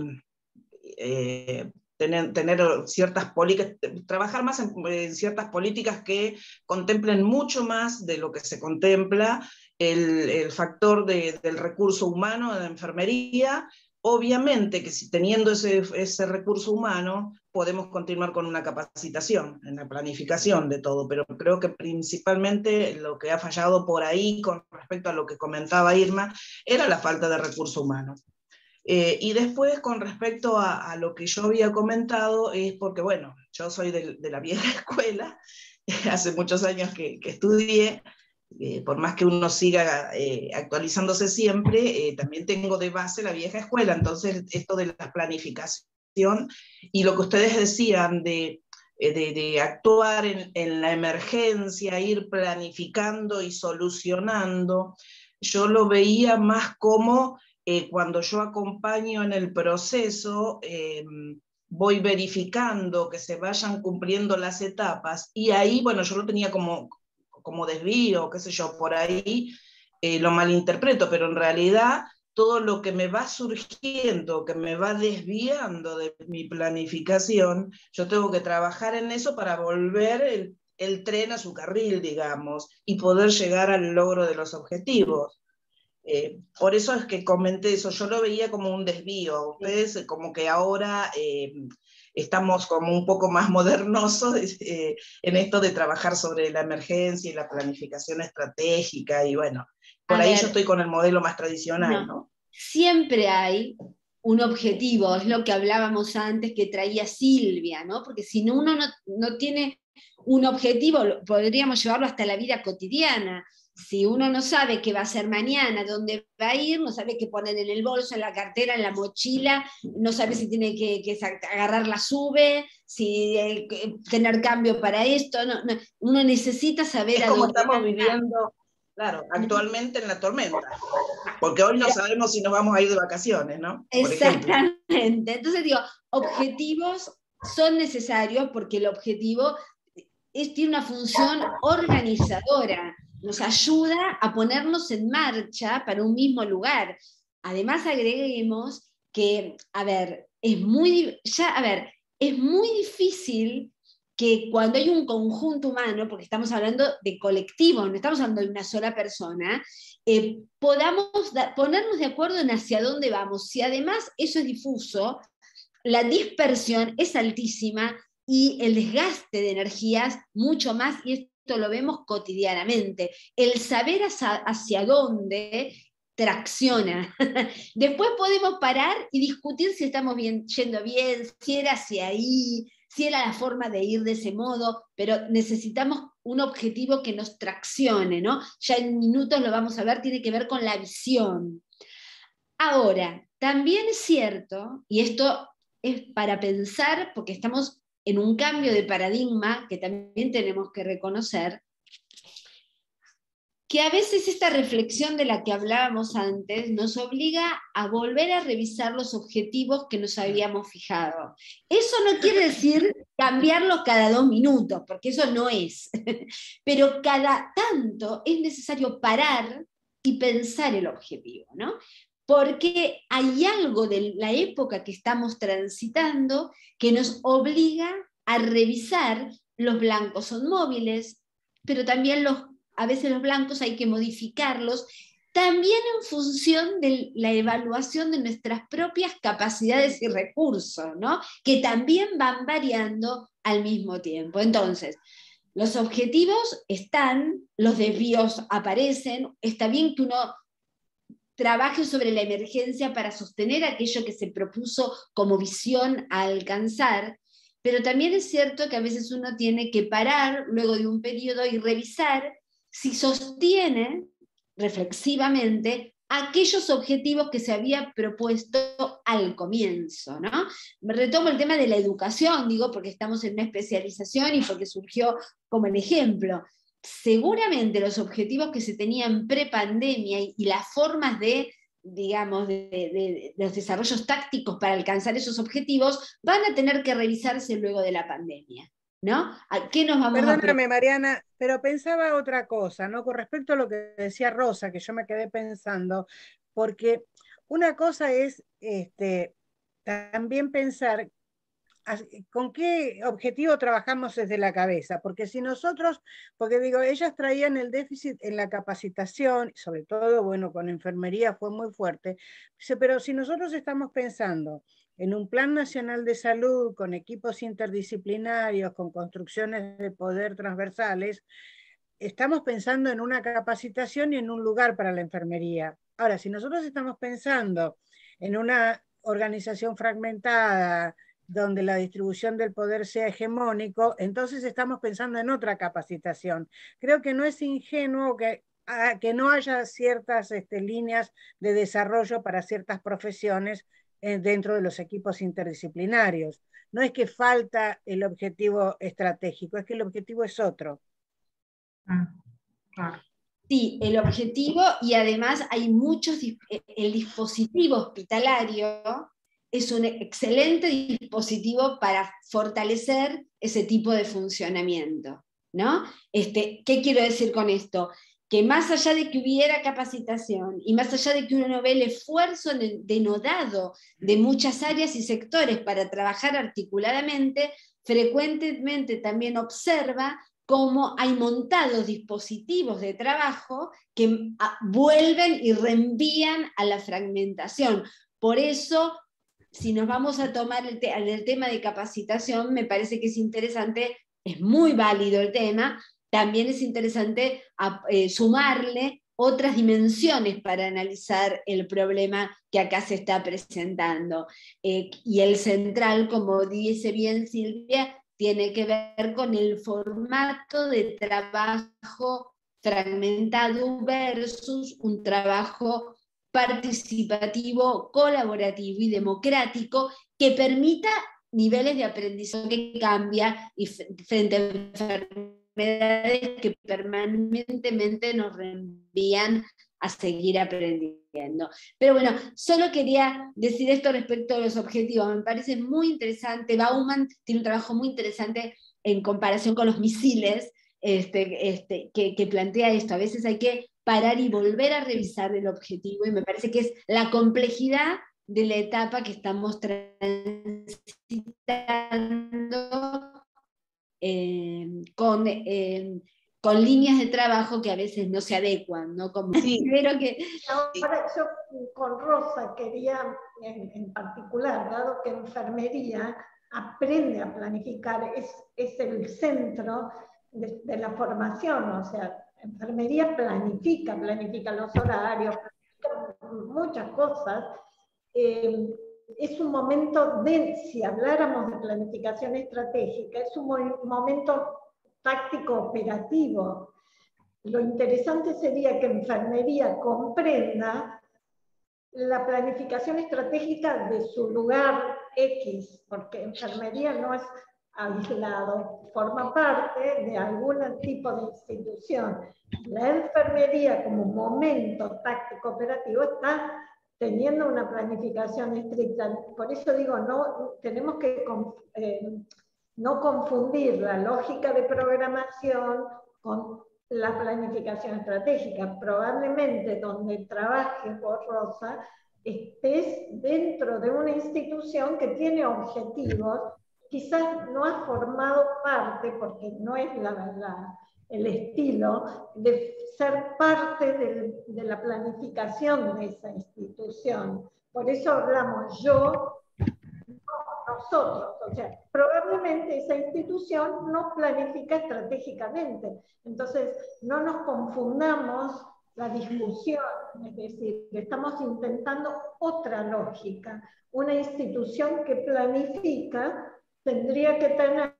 tener ciertas políticas, trabajar más en ciertas políticas que contemplen mucho más de lo que se contempla el factor del recurso humano de la enfermería. Obviamente que si teniendo ese recurso humano podemos continuar con una capacitación en la planificación de todo, pero creo que principalmente lo que ha fallado por ahí con respecto a lo que comentaba Irma era la falta de recurso humano. Y después, con respecto a lo que yo había comentado, es porque, bueno, yo soy de la vieja escuela, hace muchos años que estudié, por más que uno siga actualizándose siempre, también tengo de base la vieja escuela. Entonces esto de la planificación y lo que ustedes decían de actuar en la emergencia, ir planificando y solucionando, yo lo veía más como cuando yo acompaño en el proceso, voy verificando que se vayan cumpliendo las etapas, y ahí, bueno, yo lo tenía como desvío, qué sé yo, por ahí lo malinterpreto, pero en realidad todo lo que me va surgiendo, que me va desviando de mi planificación, yo tengo que trabajar en eso para volver el tren a su carril, digamos, y poder llegar al logro de los objetivos. Por eso es que comenté eso, yo lo veía como un desvío. Ustedes como que ahora estamos como un poco más modernosos en esto de trabajar sobre la emergencia y la planificación estratégica, y bueno, por ahí yo estoy con el modelo más tradicional, ¿no? Siempre hay un objetivo, es lo que hablábamos antes que traía Silvia, ¿no? Porque si no, uno no tiene un objetivo, podríamos llevarlo hasta la vida cotidiana. Si uno no sabe qué va a hacer mañana, dónde va a ir, no sabe qué poner en el bolso, en la cartera, en la mochila, no sabe si tiene que agarrar la SUBE, si tener cambio para esto, uno necesita saber es a como dónde estamos va. viviendo, claro, actualmente en la tormenta, porque hoy no sabemos si nos vamos a ir de vacaciones, ¿no? Por Exactamente. ejemplo. Entonces digo, objetivos son necesarios porque el objetivo tiene una función organizadora, nos ayuda a ponernos en marcha para un mismo lugar. Además agreguemos que, es muy difícil que cuando hay un conjunto humano, porque estamos hablando de colectivo, no estamos hablando de una sola persona, podamos ponernos de acuerdo en hacia dónde vamos. Si además eso es difuso, la dispersión es altísima y el desgaste de energías mucho más, y esto lo vemos cotidianamente. El saber hacia dónde tracciona. Después podemos parar y discutir si estamos yendo bien, si era hacia ahí, si era la forma de ir de ese modo, pero necesitamos un objetivo que nos traccione, ¿no? Ya en minutos lo vamos a ver, tiene que ver con la visión. Ahora, también es cierto, y esto es para pensar, porque estamos en un cambio de paradigma que también tenemos que reconocer, que a veces esta reflexión de la que hablábamos antes nos obliga a volver a revisar los objetivos que nos habíamos fijado. Eso no quiere decir cambiarlos cada 2 minutos, porque eso no es. Pero cada tanto es necesario parar y pensar el objetivo, ¿no? Porque hay algo de la época que estamos transitando que nos obliga a revisar. Los blancos son móviles, pero también a veces los blancos hay que modificarlos, también en función de la evaluación de nuestras propias capacidades y recursos, ¿no? Que también van variando al mismo tiempo. Entonces, los objetivos están, los desvíos aparecen, está bien que uno trabaje sobre la emergencia para sostener aquello que se propuso como visión a alcanzar, pero también es cierto que a veces uno tiene que parar luego de un periodo y revisar si sostiene reflexivamente aquellos objetivos que se había propuesto al comienzo, ¿no? Me retomo el tema de la educación, digo, porque estamos en una especialización y porque surgió como el ejemplo. Seguramente los objetivos que se tenían pre-pandemia y las formas de, digamos, de los desarrollos tácticos para alcanzar esos objetivos van a tener que revisarse luego de la pandemia, ¿no? ¿A qué nos vamos Perdóname, Mariana, pero pensaba otra cosa, ¿no? Con respecto a lo que decía Rosa, que yo me quedé pensando, porque una cosa es también pensar con qué objetivo trabajamos desde la cabeza, porque si nosotros, porque digo, ellas traían el déficit en la capacitación, sobre todo, bueno, con enfermería fue muy fuerte, pero si nosotros estamos pensando en un plan nacional de salud, con equipos interdisciplinarios, con construcciones de poder transversales, estamos pensando en una capacitación y en un lugar para la enfermería. Ahora, si nosotros estamos pensando en una organización fragmentada, donde la distribución del poder sea hegemónico, entonces estamos pensando en otra capacitación. Creo que no es ingenuo que no haya ciertas líneas de desarrollo para ciertas profesiones dentro de los equipos interdisciplinarios. No es que falta el objetivo estratégico, es que el objetivo es otro. Sí, el objetivo, y además hay el dispositivo hospitalario es un excelente dispositivo para fortalecer ese tipo de funcionamiento, ¿no? ¿Qué quiero decir con esto? Que más allá de que hubiera capacitación y más allá de que uno ve el esfuerzo denodado de muchas áreas y sectores para trabajar articuladamente, frecuentemente también observa cómo hay montados dispositivos de trabajo que vuelven y reenvían a la fragmentación. Por eso, si nos vamos a tomar el tema de capacitación, me parece que es interesante, es muy válido el tema, también es interesante sumarle otras dimensiones para analizar el problema que acá se está presentando. Y el central, como dice bien Silvia, tiene que ver con el formato de trabajo fragmentado versus un trabajo participativo, colaborativo y democrático que permita niveles de aprendizaje que cambia y frente a enfermedades que permanentemente nos reenvían a seguir aprendiendo. Pero bueno, solo quería decir esto respecto a los objetivos. Me parece muy interesante. Bauman tiene un trabajo muy interesante en comparación con los misiles, que plantea esto. A veces hay que parar y volver a revisar el objetivo, y me parece que es la complejidad de la etapa que estamos transitando con líneas de trabajo que a veces no se adecuan, ¿no? Como, sí. Ahora yo con Rosa quería en particular, dado que enfermería aprende a planificar, es el centro de la formación, o sea, enfermería planifica los horarios, planifica muchas cosas. Es un momento si habláramos de planificación estratégica, es un momento táctico operativo. Lo interesante sería que enfermería comprenda la planificación estratégica de su lugar X, porque enfermería no es aislado, forma parte de algún tipo de institución. La enfermería como momento táctico operativo está teniendo una planificación estricta. Por eso digo, no tenemos que no confundir la lógica de programación con la planificación estratégica. Probablemente donde trabajes vos, Rosa, estés dentro de una institución que tiene objetivos, quizás no has formado parte, porque no es el estilo, de ser parte de la planificación de esa institución. Por eso hablamos nosotros, o sea, probablemente esa institución no planifica estratégicamente. Entonces, no nos confundamos la discusión, es decir, estamos intentando otra lógica. Una institución que planifica tendría que tener,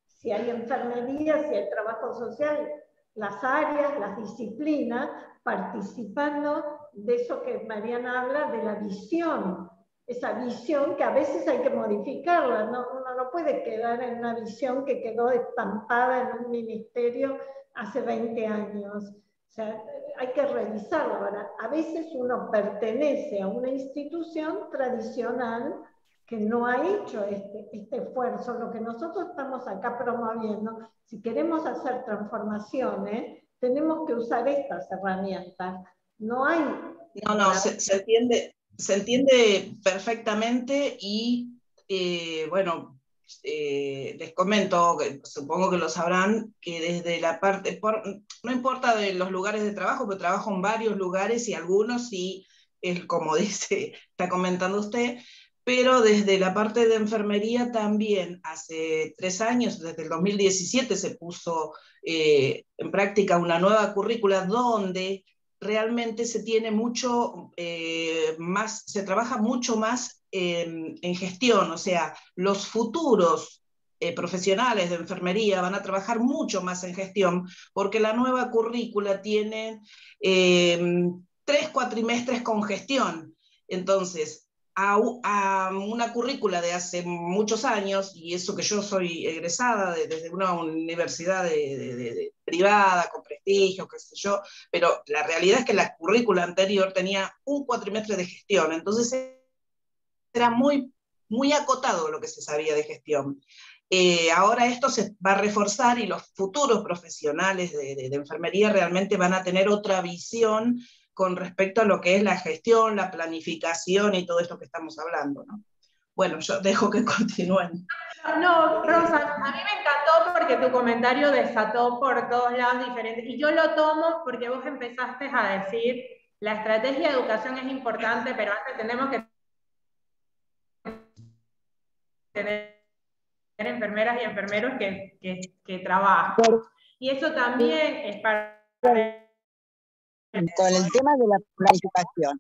si hay enfermería, si hay trabajo social, las áreas, las disciplinas, participando de eso que Mariana habla, de la visión. Esa visión que a veces hay que modificarla, uno no puede quedar en una visión que quedó estampada en un ministerio hace 20 años. O sea, hay que revisarla. Ahora, a veces uno pertenece a una institución tradicional que no ha hecho este esfuerzo. Lo que nosotros estamos acá promoviendo, si queremos hacer transformaciones, tenemos que usar estas herramientas. No hay... No, se entiende perfectamente y, bueno, les comento, supongo que lo sabrán, que desde la parte, no importa de los lugares de trabajo, pero trabajo en varios lugares y algunos sí, como está comentando usted, pero desde la parte de enfermería también hace 3 años, desde el 2017 se puso en práctica una nueva currícula donde realmente se tiene mucho más, se trabaja mucho más en gestión, o sea, los futuros profesionales de enfermería van a trabajar mucho más en gestión, porque la nueva currícula tiene 3 cuatrimestres con gestión. Entonces, a una currícula de hace muchos años, y eso que yo soy egresada desde una universidad privada, con prestigio, qué sé yo, pero la realidad es que la currícula anterior tenía un cuatrimestre de gestión, entonces era muy, muy acotado lo que se sabía de gestión. Ahora esto se va a reforzar y los futuros profesionales de enfermería realmente van a tener otra visión con respecto a lo que es la gestión, la planificación y todo esto que estamos hablando, ¿no? Bueno, yo dejo que continúen. No, Rosa, a mí me encantó porque tu comentario desató por todos lados diferentes, y yo lo tomo porque vos empezaste a decir, la estrategia de educación es importante, pero antes tenemos que tener enfermeras y enfermeros que trabajan. Y eso también es parte... Con el tema de la planificación,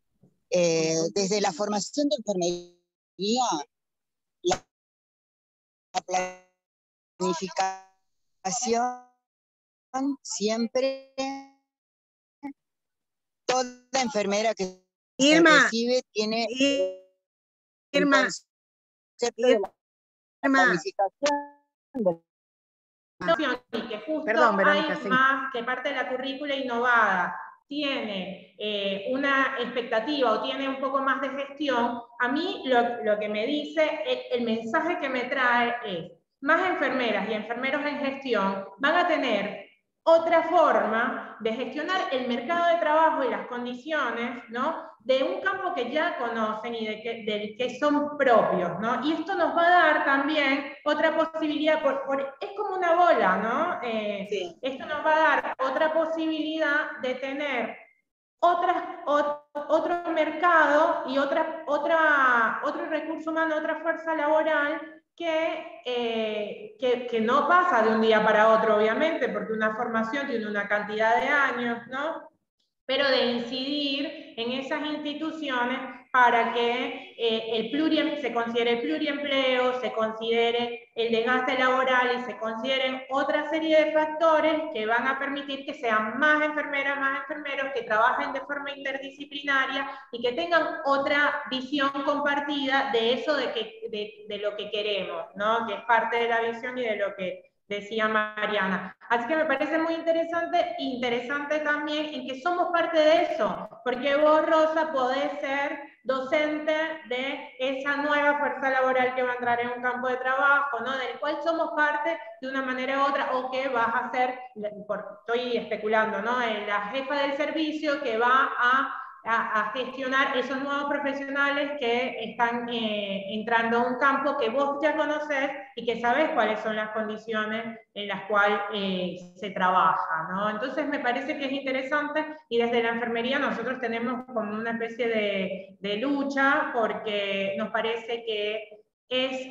desde la formación de enfermería, la planificación siempre, toda enfermera que se recibe tiene el concepto de la planificación. Y que justo Perdón, Verónica, hay sí. más que parte de la currícula innovada tiene una expectativa o tiene un poco más de gestión, a mí lo que me dice, el mensaje que me trae es, más enfermeras y enfermeros en gestión van a tener otra forma de gestionar el mercado de trabajo y las condiciones, ¿no?, de un campo que ya conocen y del que son propios, ¿no? Y esto nos va a dar también otra posibilidad, es como una bola, ¿no? Sí. Esto nos va a dar otra posibilidad de tener otro mercado y otro recurso humano, otra fuerza laboral que no pasa de un día para otro, obviamente, porque una formación tiene una cantidad de años, ¿no? Pero de incidir en esas instituciones para que se considere el pluriempleo, se considere el desgaste laboral y se consideren otra serie de factores que van a permitir que sean más enfermeras, más enfermeros, que trabajen de forma interdisciplinaria y que tengan otra visión compartida de eso de lo que queremos, ¿no? Que es parte de la visión y de lo que decía Mariana. Así que me parece muy interesante también en que somos parte de eso, porque vos, Rosa, podés ser docente de esa nueva fuerza laboral que va a entrar en un campo de trabajo, ¿no?, del cual somos parte de una manera u otra, o que vas a ser, estoy especulando, ¿no?, la jefa del servicio que va a gestionar esos nuevos profesionales que están entrando a un campo que vos ya conocés y que sabés cuáles son las condiciones en las cuales se trabaja, ¿no? Entonces me parece que es interesante, y desde la enfermería nosotros tenemos como una especie de lucha, porque nos parece que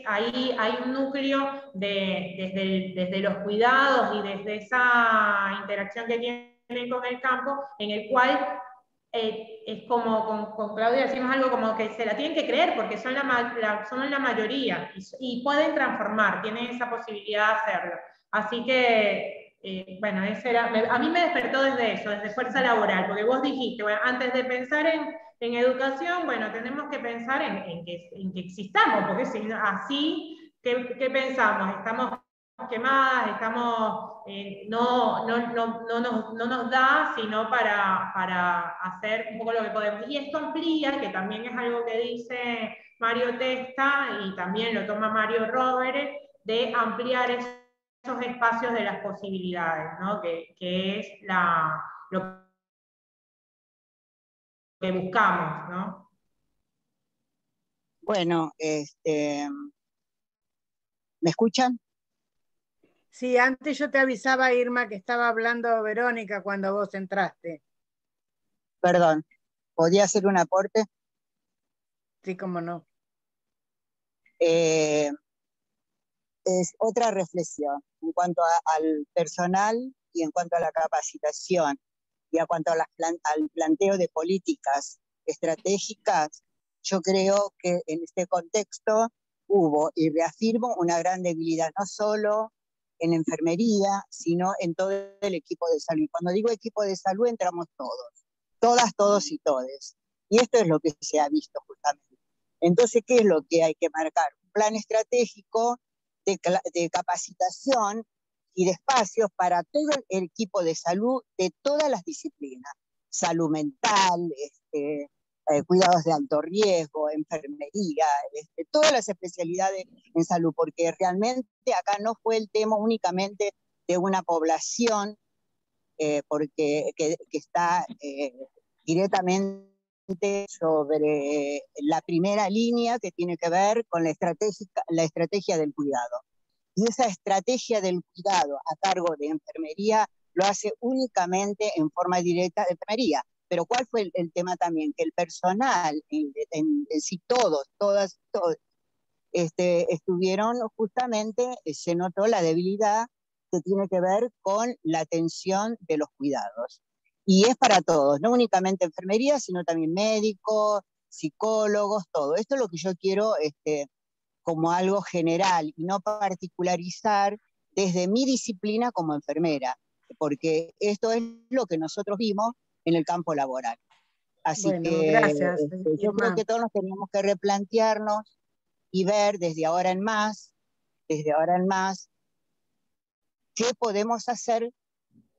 ahí hay un núcleo desde los cuidados y desde esa interacción que tienen con el campo, en el cual es como con Claudia decimos algo como que se la tienen que creer porque son la mayoría y pueden transformar, tienen esa posibilidad de hacerlo. Así que, bueno, a mí me despertó desde eso, desde fuerza laboral, porque vos dijiste, bueno, antes de pensar en educación, bueno, tenemos que pensar en que existamos, porque si no, así, ¿qué pensamos? Estamos quemadas, estamos, no nos da sino para hacer un poco lo que podemos. Y esto amplía, que también es algo que dice Mario Testa y también lo toma Mario Rovere, de ampliar esos espacios de las posibilidades, ¿no?, que es lo que buscamos, ¿no? Bueno, ¿me escuchan? Sí, antes yo te avisaba, Irma, que estaba hablando Verónica cuando vos entraste. Perdón, ¿podía hacer un aporte? Sí, cómo no. Es otra reflexión en cuanto al personal y en cuanto a la capacitación y en cuanto al planteo de políticas estratégicas. Yo creo que en este contexto hubo, y reafirmo, una gran debilidad, no solo en enfermería, sino en todo el equipo de salud. Cuando digo equipo de salud, entramos todos, todas, todos y todes. Y esto es lo que se ha visto justamente. Entonces, ¿qué es lo que hay que marcar? Un plan estratégico de capacitación y de espacios para todo el equipo de salud de todas las disciplinas. Salud mental, cuidados de alto riesgo, enfermería, todas las especialidades en salud, porque realmente acá no fue el tema únicamente de una población porque que está directamente sobre la primera línea que tiene que ver con la estrategia del cuidado. Y esa estrategia del cuidado a cargo de enfermería lo hace únicamente en forma directa de enfermería. Pero ¿cuál fue el tema también? Que el personal, en sí todos, estuvieron justamente, se notó la debilidad que tiene que ver con la atención de los cuidados. Y es para todos, no únicamente enfermería, sino también médicos, psicólogos, todo. Esto es lo que yo quiero como algo general y no particularizar desde mi disciplina como enfermera, porque esto es lo que nosotros vimos en el campo laboral. Así bueno, que gracias, yo creo que todos nos tenemos que replantearnos y ver desde ahora en más, qué podemos hacer,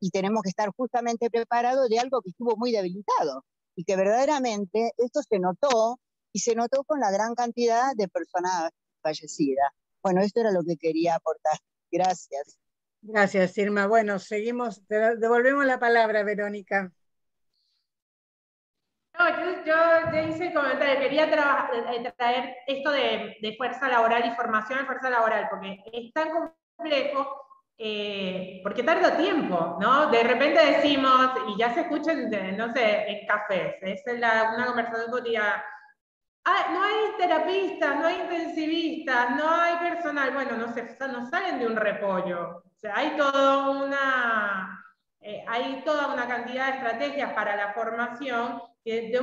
y tenemos que estar justamente preparados de algo que estuvo muy debilitado y que verdaderamente esto se notó, y se notó con la gran cantidad de personas fallecidas. Bueno, esto era lo que quería aportar. Gracias. Gracias, Irma. Bueno, seguimos, te devolvemos la palabra, Verónica. No, yo hice el comentario, quería traer esto de fuerza laboral y formación en fuerza laboral, porque es tan complejo, porque tarda tiempo, ¿no? De repente decimos, y ya se escucha, no sé, en cafés, es una conversación cotidiana. No hay terapistas, no hay intensivistas, no hay personal. Bueno, no salen de un repollo. O sea, hay toda una cantidad de estrategias para la formación de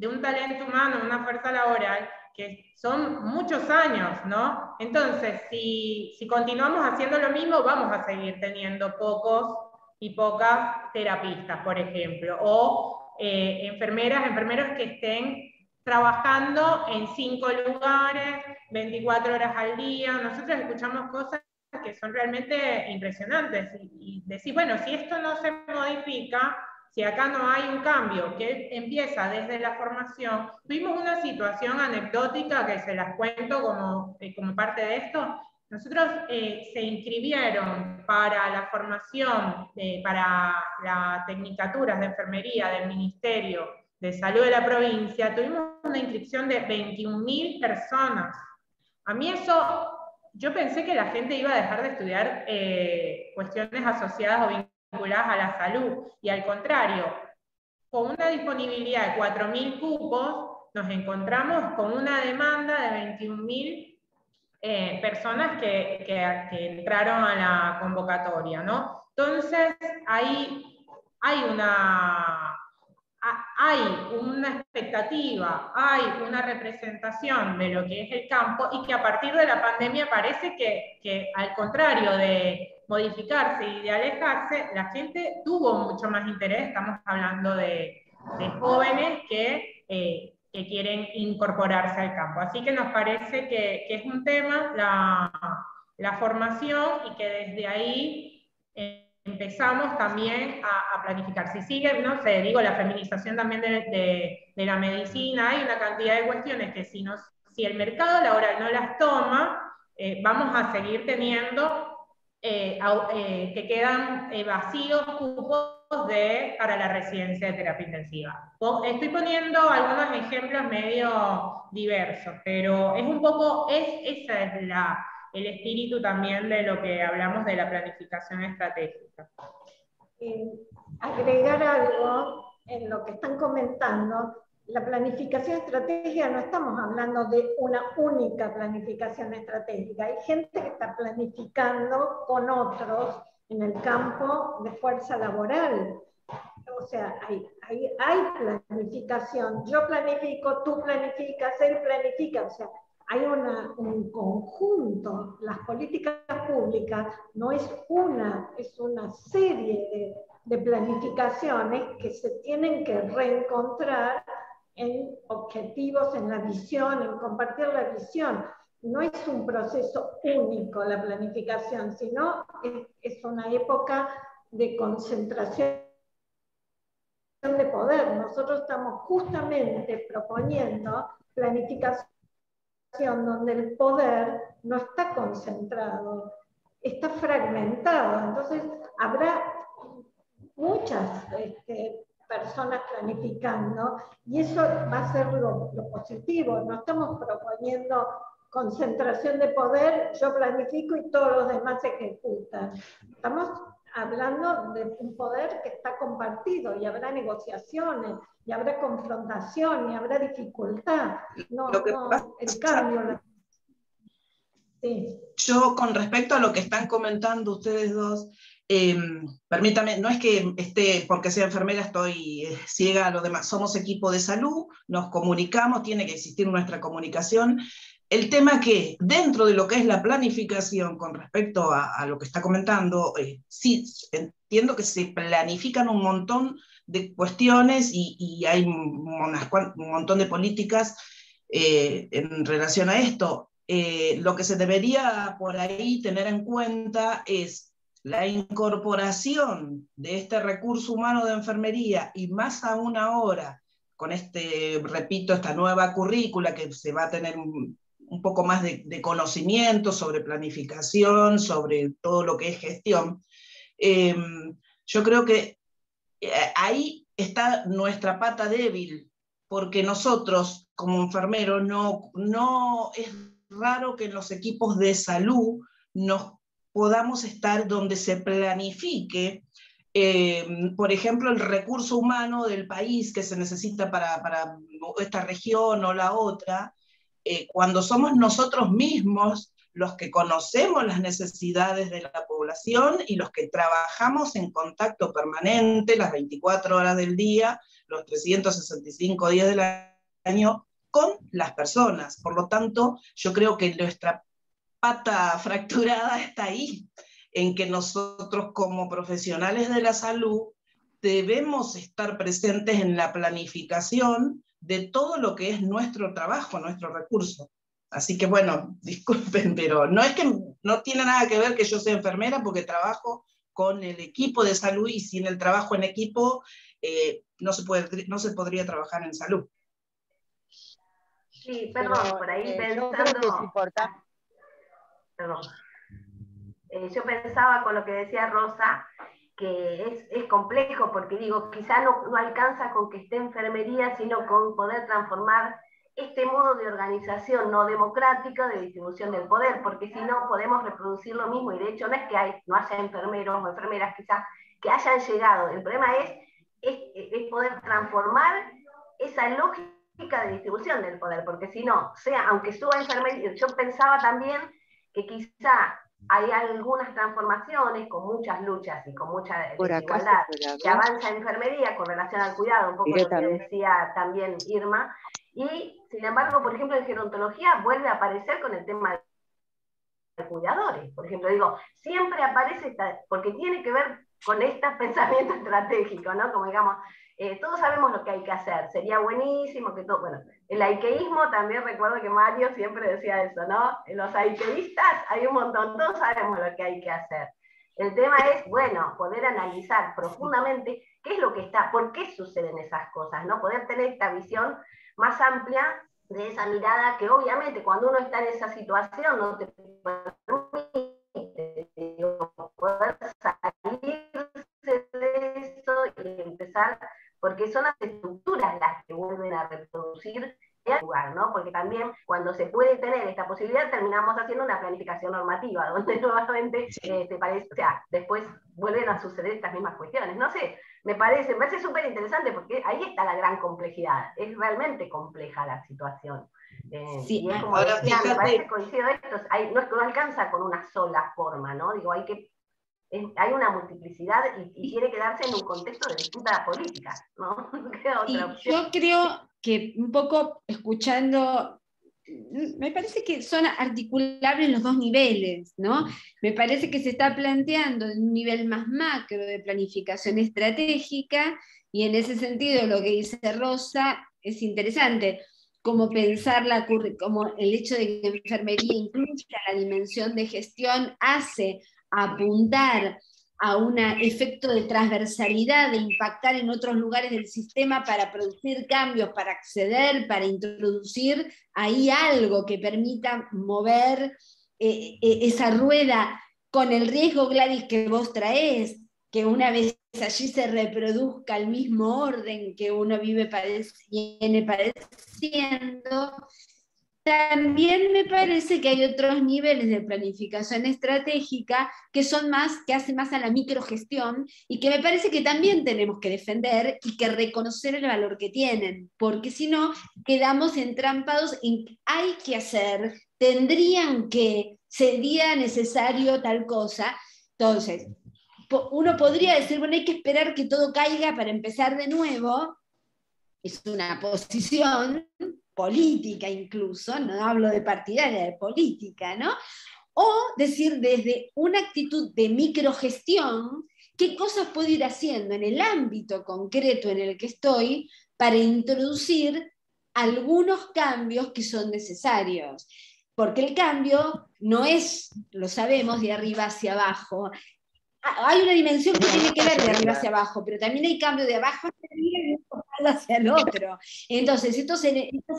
un talento humano, una fuerza laboral, que son muchos años, ¿no? Entonces, si continuamos haciendo lo mismo, vamos a seguir teniendo pocos y pocas terapistas, por ejemplo, o enfermeros que estén trabajando en 5 lugares, 24 horas al día. Nosotros escuchamos cosas que son realmente impresionantes y decir, bueno, si esto no se modifica, si acá no hay un cambio que empieza desde la formación. Tuvimos una situación anecdótica que se las cuento como parte de esto. Nosotros se inscribieron para la formación, para las tecnicaturas de enfermería del Ministerio de Salud de la provincia. Tuvimos una inscripción de 21.000 personas. A mí eso, yo pensé que la gente iba a dejar de estudiar cuestiones asociadas o vinculadas a la salud, y al contrario, con una disponibilidad de 4.000 cupos, nos encontramos con una demanda de 21.000 personas que entraron a la convocatoria, ¿no? Entonces, ahí hay una expectativa, hay una representación de lo que es el campo, y que a partir de la pandemia parece que al contrario de modificarse y de alejarse, la gente tuvo mucho más interés. Estamos hablando de jóvenes que quieren incorporarse al campo. Así que nos parece que es un tema la formación, y que desde ahí empezamos también a planificar. Si sigue, no sé, digo, la feminización también de la medicina, hay una cantidad de cuestiones que si el mercado laboral no las toma, vamos a seguir teniendo que quedan vacíos cupos para la residencia de terapia intensiva. Estoy poniendo algunos ejemplos medio diversos, pero es un poco, esa es el espíritu también de lo que hablamos de la planificación estratégica. Agregar algo en lo que están comentando. La planificación estratégica, no estamos hablando de una única planificación estratégica. Hay gente que está planificando con otros en el campo de fuerza laboral. O sea, hay planificación. Yo planifico, tú planificas, él planifica. O sea, hay un conjunto. Las políticas públicas no es una serie de planificaciones que se tienen que reencontrar en objetivos, en la visión, en compartir la visión. No es un proceso único la planificación, sino es una época de concentración de poder. Nosotros estamos justamente proponiendo planificación donde el poder no está concentrado, está fragmentado. Entonces habrá muchas personas planificando y eso va a ser lo positivo. No estamos proponiendo concentración de poder, yo planifico y todos los demás ejecutan. Estamos hablando de un poder que está compartido y habrá negociaciones, y habrá confrontación, y habrá dificultad. No, el cambio. Sí. Yo, con respecto a lo que están comentando ustedes dos, permítame, no es que esté, porque sea enfermera estoy ciega a lo demás, somos equipo de salud, nos comunicamos, tiene que existir nuestra comunicación. El tema que dentro de lo que es la planificación con respecto a lo que está comentando, sí, entiendo que se planifican un montón de cuestiones y hay un montón de políticas en relación a esto. Lo que se debería por ahí tener en cuenta es la incorporación de este recurso humano de enfermería, y más aún ahora, con repito, esta nueva currícula que se va a tener un poco más de conocimiento sobre planificación, sobre todo lo que es gestión. Yo creo que ahí está nuestra pata débil, porque nosotros como enfermeros no es raro que en los equipos de salud nos podamos estar donde se planifique, por ejemplo, el recurso humano del país que se necesita para esta región o la otra, cuando somos nosotros mismos los que conocemos las necesidades de la población y los que trabajamos en contacto permanente las 24 horas del día, los 365 días del año, con las personas. Por lo tanto, yo creo que nuestra pata fracturada está ahí, en que nosotros como profesionales de la salud debemos estar presentes en la planificación de todo lo que es nuestro trabajo, nuestro recurso. Así que bueno, disculpen, pero no es que no tiene nada que ver que yo sea enfermera, porque trabajo con el equipo de salud, y sin el trabajo en equipo no se podría trabajar en salud. Sí, perdón, pero, por ahí pensando... Yo creo que es importante. Perdón. Yo pensaba con lo que decía Rosa, que es complejo, porque digo, quizá no alcanza con que esté enfermería, sino con poder transformar este modo de organización no democrática de distribución del poder, porque si no podemos reproducir lo mismo, y de hecho no es que no haya enfermeros o enfermeras quizás que hayan llegado, el problema es poder transformar esa lógica de distribución del poder, porque si no, aunque suba enfermería, yo pensaba también que quizá hay algunas transformaciones con muchas luchas y con mucha desigualdad que avanza en enfermería con relación al cuidado, un poco lo que decía también Irma, y sin embargo, por ejemplo, en gerontología vuelve a aparecer con el tema de cuidadores. Por ejemplo, digo, siempre aparece, porque tiene que ver con este pensamiento estratégico, ¿no? Como digamos, todos sabemos lo que hay que hacer, sería buenísimo que todo, bueno, el aikeísmo también recuerdo que Mario siempre decía eso, ¿no? En los aikeístas hay un montón, todos sabemos lo que hay que hacer. El tema es, bueno, poder analizar profundamente qué es lo que está, por qué suceden esas cosas, ¿no? Poder tener esta visión más amplia de esa mirada que obviamente cuando uno está en esa situación no te permite poder salirse de eso y empezar, porque son las estructuras las que vuelven a reproducir el lugar, ¿no? Porque también cuando se puede tener esta posibilidad terminamos haciendo una planificación normativa, donde nuevamente te parece, o sea, después vuelven a suceder estas mismas cuestiones. No sé, me parece súper interesante porque ahí está la gran complejidad, es realmente compleja la situación. Sí, y es como ahora decía, me parece, coincido esto, no es que no alcanza con una sola forma, ¿no? Digo, hay una multiplicidad y tiene que darse en un contexto de disputa política, ¿no? Yo creo que un poco escuchando, me parece que son articulables los dos niveles, ¿no? Me parece que se está planteando en un nivel más macro de planificación estratégica, Y en ese sentido lo que dice Rosa es interesante, como pensarla, como el hecho de que enfermería incluya la dimensión de gestión hace apuntar a un efecto de transversalidad, de impactar en otros lugares del sistema para producir cambios, para acceder, para introducir ahí algo que permita mover esa rueda, con el riesgo, Gladys, que vos traés, que una vez allí se reproduzca el mismo orden que uno viene padeciendo. También me parece que hay otros niveles de planificación estratégica que hacen más a la microgestión y que me parece que también tenemos que defender y que reconocer el valor que tienen, porque si no quedamos entrampados en hay que hacer, tendrían que, sería necesario tal cosa. Entonces, uno podría decir, bueno, hay que esperar que todo caiga para empezar de nuevo. Es una posición política incluso, no hablo de partidaria, de política, ¿no? O decir desde una actitud de microgestión, qué cosas puedo ir haciendo en el ámbito concreto en el que estoy para introducir algunos cambios que son necesarios. Porque el cambio no es, lo sabemos, de arriba hacia abajo. Hay una dimensión que tiene que ver de arriba hacia abajo, pero también hay cambio de abajo hacia arriba y de un costado hacia el otro. Entonces, estas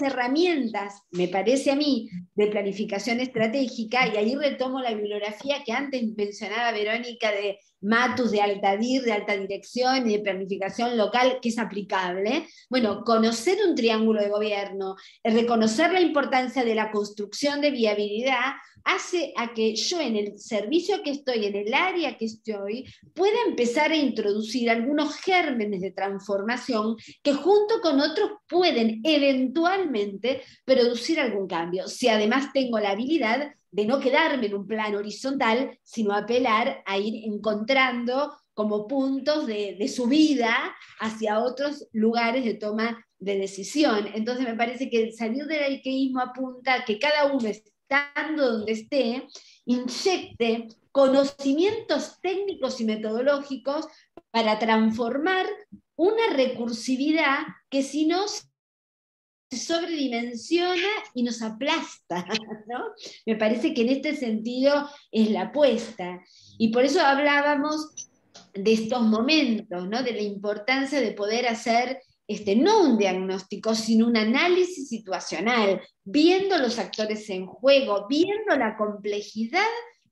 herramientas, me parece a mí, de planificación estratégica, y ahí retomo la bibliografía que antes mencionaba Verónica de Matus, de Altadir, de alta dirección y de planificación local, que es aplicable. Bueno, conocer un triángulo de gobierno, reconocer la importancia de la construcción de viabilidad, hace a que yo en el servicio que estoy, en el área que estoy, pueda empezar a introducir algunos gérmenes de transformación que junto con otros pueden eventualmente producir algún cambio. Si además tengo la habilidad de no quedarme en un plano horizontal, sino apelar a ir encontrando como puntos de subida hacia otros lugares de toma de decisión. Entonces me parece que el salir del laiqueísmo apunta a que cada uno estando donde esté, inyecte conocimientos técnicos y metodológicos para transformar una recursividad que si no se sobredimensiona y nos aplasta, ¿no? Me parece que en este sentido es la apuesta. Y por eso hablábamos de estos momentos, ¿no? De la importancia de poder hacer no un diagnóstico, sino un análisis situacional, viendo los actores en juego, viendo la complejidad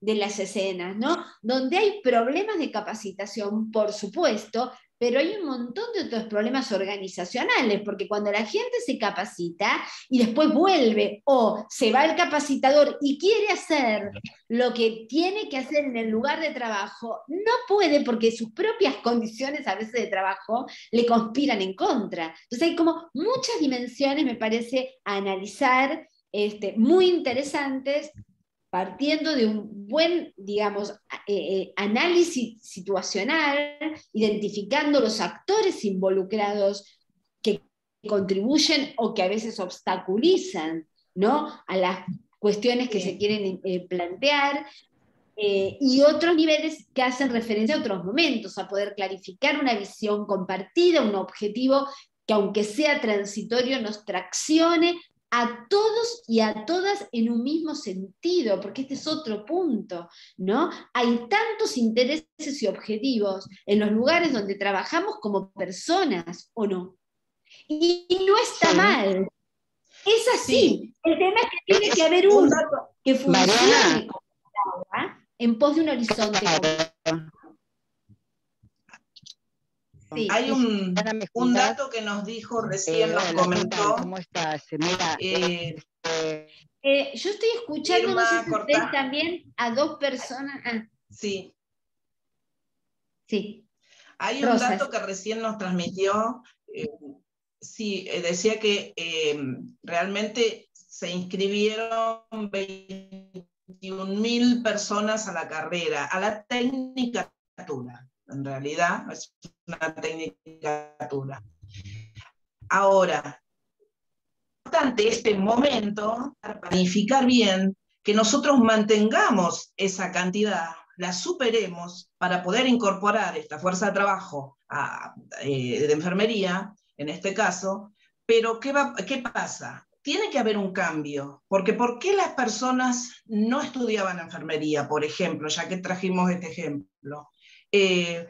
de las escenas, ¿no? Donde hay problemas de capacitación, por supuesto, pero hay un montón de otros problemas organizacionales, porque cuando la gente se capacita y después vuelve o se va el capacitador y quiere hacer lo que tiene que hacer en el lugar de trabajo, no puede porque sus propias condiciones a veces de trabajo le conspiran en contra. Entonces hay como muchas dimensiones, me parece, a analizar, muy interesantes, partiendo de un buen, digamos, análisis situacional, identificando los actores involucrados que contribuyen o que a veces obstaculizan, ¿no?, a las cuestiones que se quieren plantear, y otros niveles que hacen referencia a otros momentos, a poder clarificar una visión compartida, un objetivo que aunque sea transitorio nos traccione a todos y a todas en un mismo sentido, porque este es otro punto, ¿no? Hay tantos intereses y objetivos en los lugares donde trabajamos como personas, ¿o no? Y no está mal, es así. Sí. El tema es que tiene que haber uno que funcione como en pos de un horizonte. Sí, hay un dato que nos dijo recién, nos comentó. ¿Cómo estás? Mira, yo estoy escuchando, no sé si ustedes también, a dos personas. Sí. Sí. Hay un dato que recién nos transmitió, sí, decía que realmente se inscribieron 21.000 personas a la carrera, a la tecnicatura. En realidad es una tecnicatura. Ahora, importante este momento para planificar bien, que nosotros mantengamos esa cantidad, la superemos para poder incorporar esta fuerza de trabajo de enfermería, en este caso, pero ¿qué pasa? Tiene que haber un cambio, porque ¿por qué las personas no estudiaban enfermería, por ejemplo, ya que trajimos este ejemplo?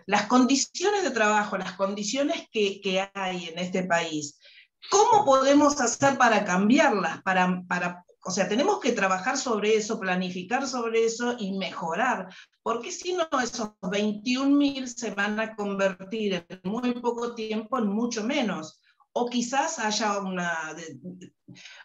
Las condiciones de trabajo, las condiciones que hay en este país, ¿cómo podemos hacer para cambiarlas? O sea, tenemos que trabajar sobre eso, planificar sobre eso y mejorar, porque si no, esos 21.000 se van a convertir en muy poco tiempo en mucho menos. O quizás haya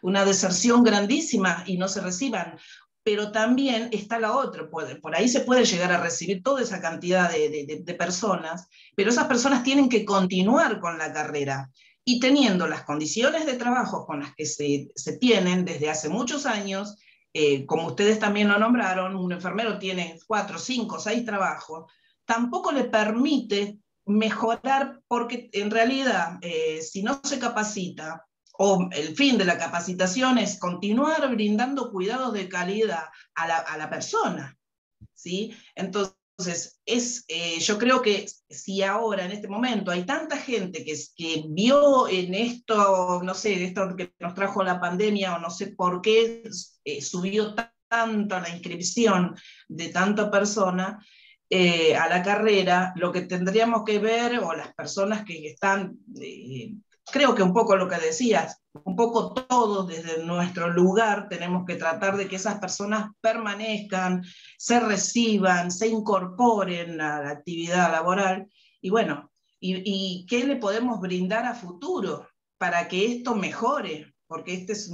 una deserción grandísima y no se reciban. Pero también está la otra, por ahí se puede llegar a recibir toda esa cantidad de personas, pero esas personas tienen que continuar con la carrera. Y teniendo las condiciones de trabajo con las que se tienen desde hace muchos años, como ustedes también lo nombraron, un enfermero tiene 4, 5, 6 trabajos, tampoco le permite mejorar, porque en realidad, si no se capacita, o el fin de la capacitación es continuar brindando cuidados de calidad a la persona, ¿sí? Entonces, yo creo que si ahora, en este momento, hay tanta gente que vio en esto, no sé, esto que nos trajo la pandemia, o no sé por qué subió tanto la inscripción de tanta persona a la carrera, lo que tendríamos que ver, o las personas que están, creo que un poco lo que decías, un poco todos desde nuestro lugar tenemos que tratar de que esas personas permanezcan, se reciban, se incorporen a la actividad laboral, y bueno, y qué le podemos brindar a futuro para que esto mejore, porque este es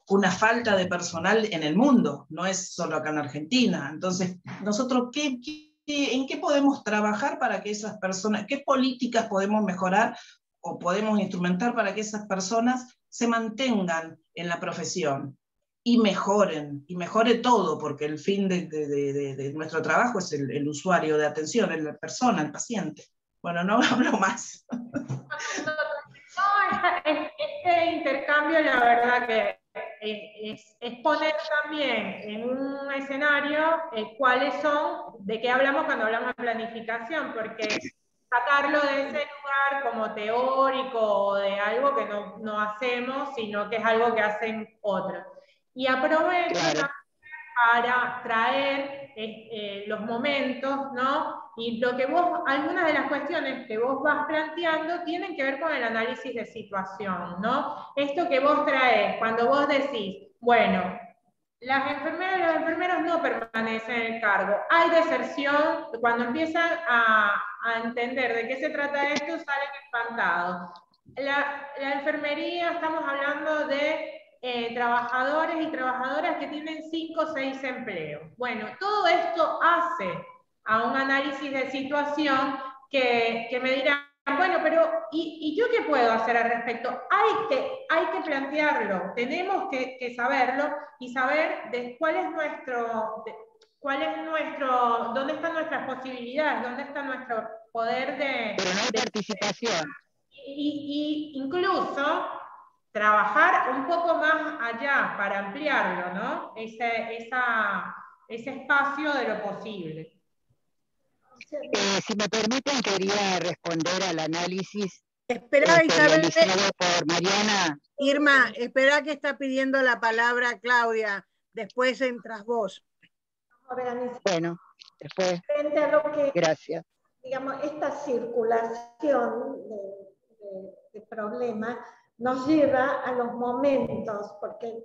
una falta de personal en el mundo, no es solo acá en Argentina. Entonces, nosotros, ¿en qué podemos trabajar para que esas personas, qué políticas podemos mejorar o podemos instrumentar para que esas personas se mantengan en la profesión y mejore todo, porque el fin de nuestro trabajo es el usuario de atención, es la persona, el paciente. Bueno, no hablo más. Este intercambio, la verdad que es poner también en un escenario cuáles son, de qué hablamos cuando hablamos de planificación, porque sacarlo de ese lugar como teórico o de algo que no hacemos, sino que es algo que hacen otros. Y aprovecho también para traer los momentos, ¿no? Y lo que algunas de las cuestiones que vos vas planteando tienen que ver con el análisis de situación, ¿no? Esto que vos traes, cuando vos decís, bueno, las enfermeras y los enfermeros no permanecen en el cargo, hay deserción, cuando empiezan a entender de qué se trata esto, salen espantados. La enfermería, estamos hablando de trabajadores y trabajadoras que tienen 5 o 6 empleos. Bueno, todo esto hace a un análisis de situación que me dirán, bueno, pero ¿y yo qué puedo hacer al respecto? Hay que plantearlo, tenemos que saberlo y saber cuál es nuestro, dónde están nuestras posibilidades, dónde está nuestro poder de participación. Y incluso trabajar un poco más allá para ampliarlo, ¿no? Ese espacio de lo posible. Si me permiten, quería responder al análisis realizado por Mariana. Irma, espera que está pidiendo la palabra Claudia, después entras vos. Bueno, después. Frente a lo que, gracias. Digamos, esta circulación de problemas nos lleva a los momentos, porque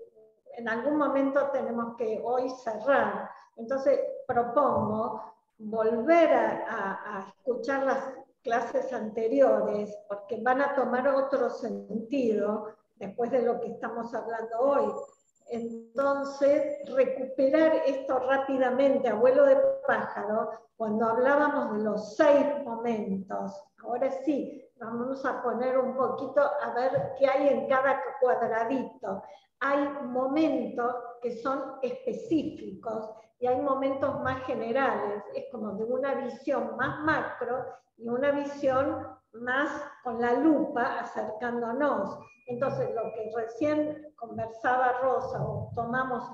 en algún momento tenemos que hoy cerrar. Entonces propongo volver a escuchar las clases anteriores, porque van a tomar otro sentido después de lo que estamos hablando hoy. Entonces, recuperar esto rápidamente, abuelo de pájaro, cuando hablábamos de los 6 momentos. Ahora sí, vamos a poner un poquito a ver qué hay en cada cuadradito. Hay momentos que son específicos y hay momentos más generales. Es como de una visión más macro y una visión más con la lupa acercándonos. Entonces, lo que recién conversaba Rosa, o tomamos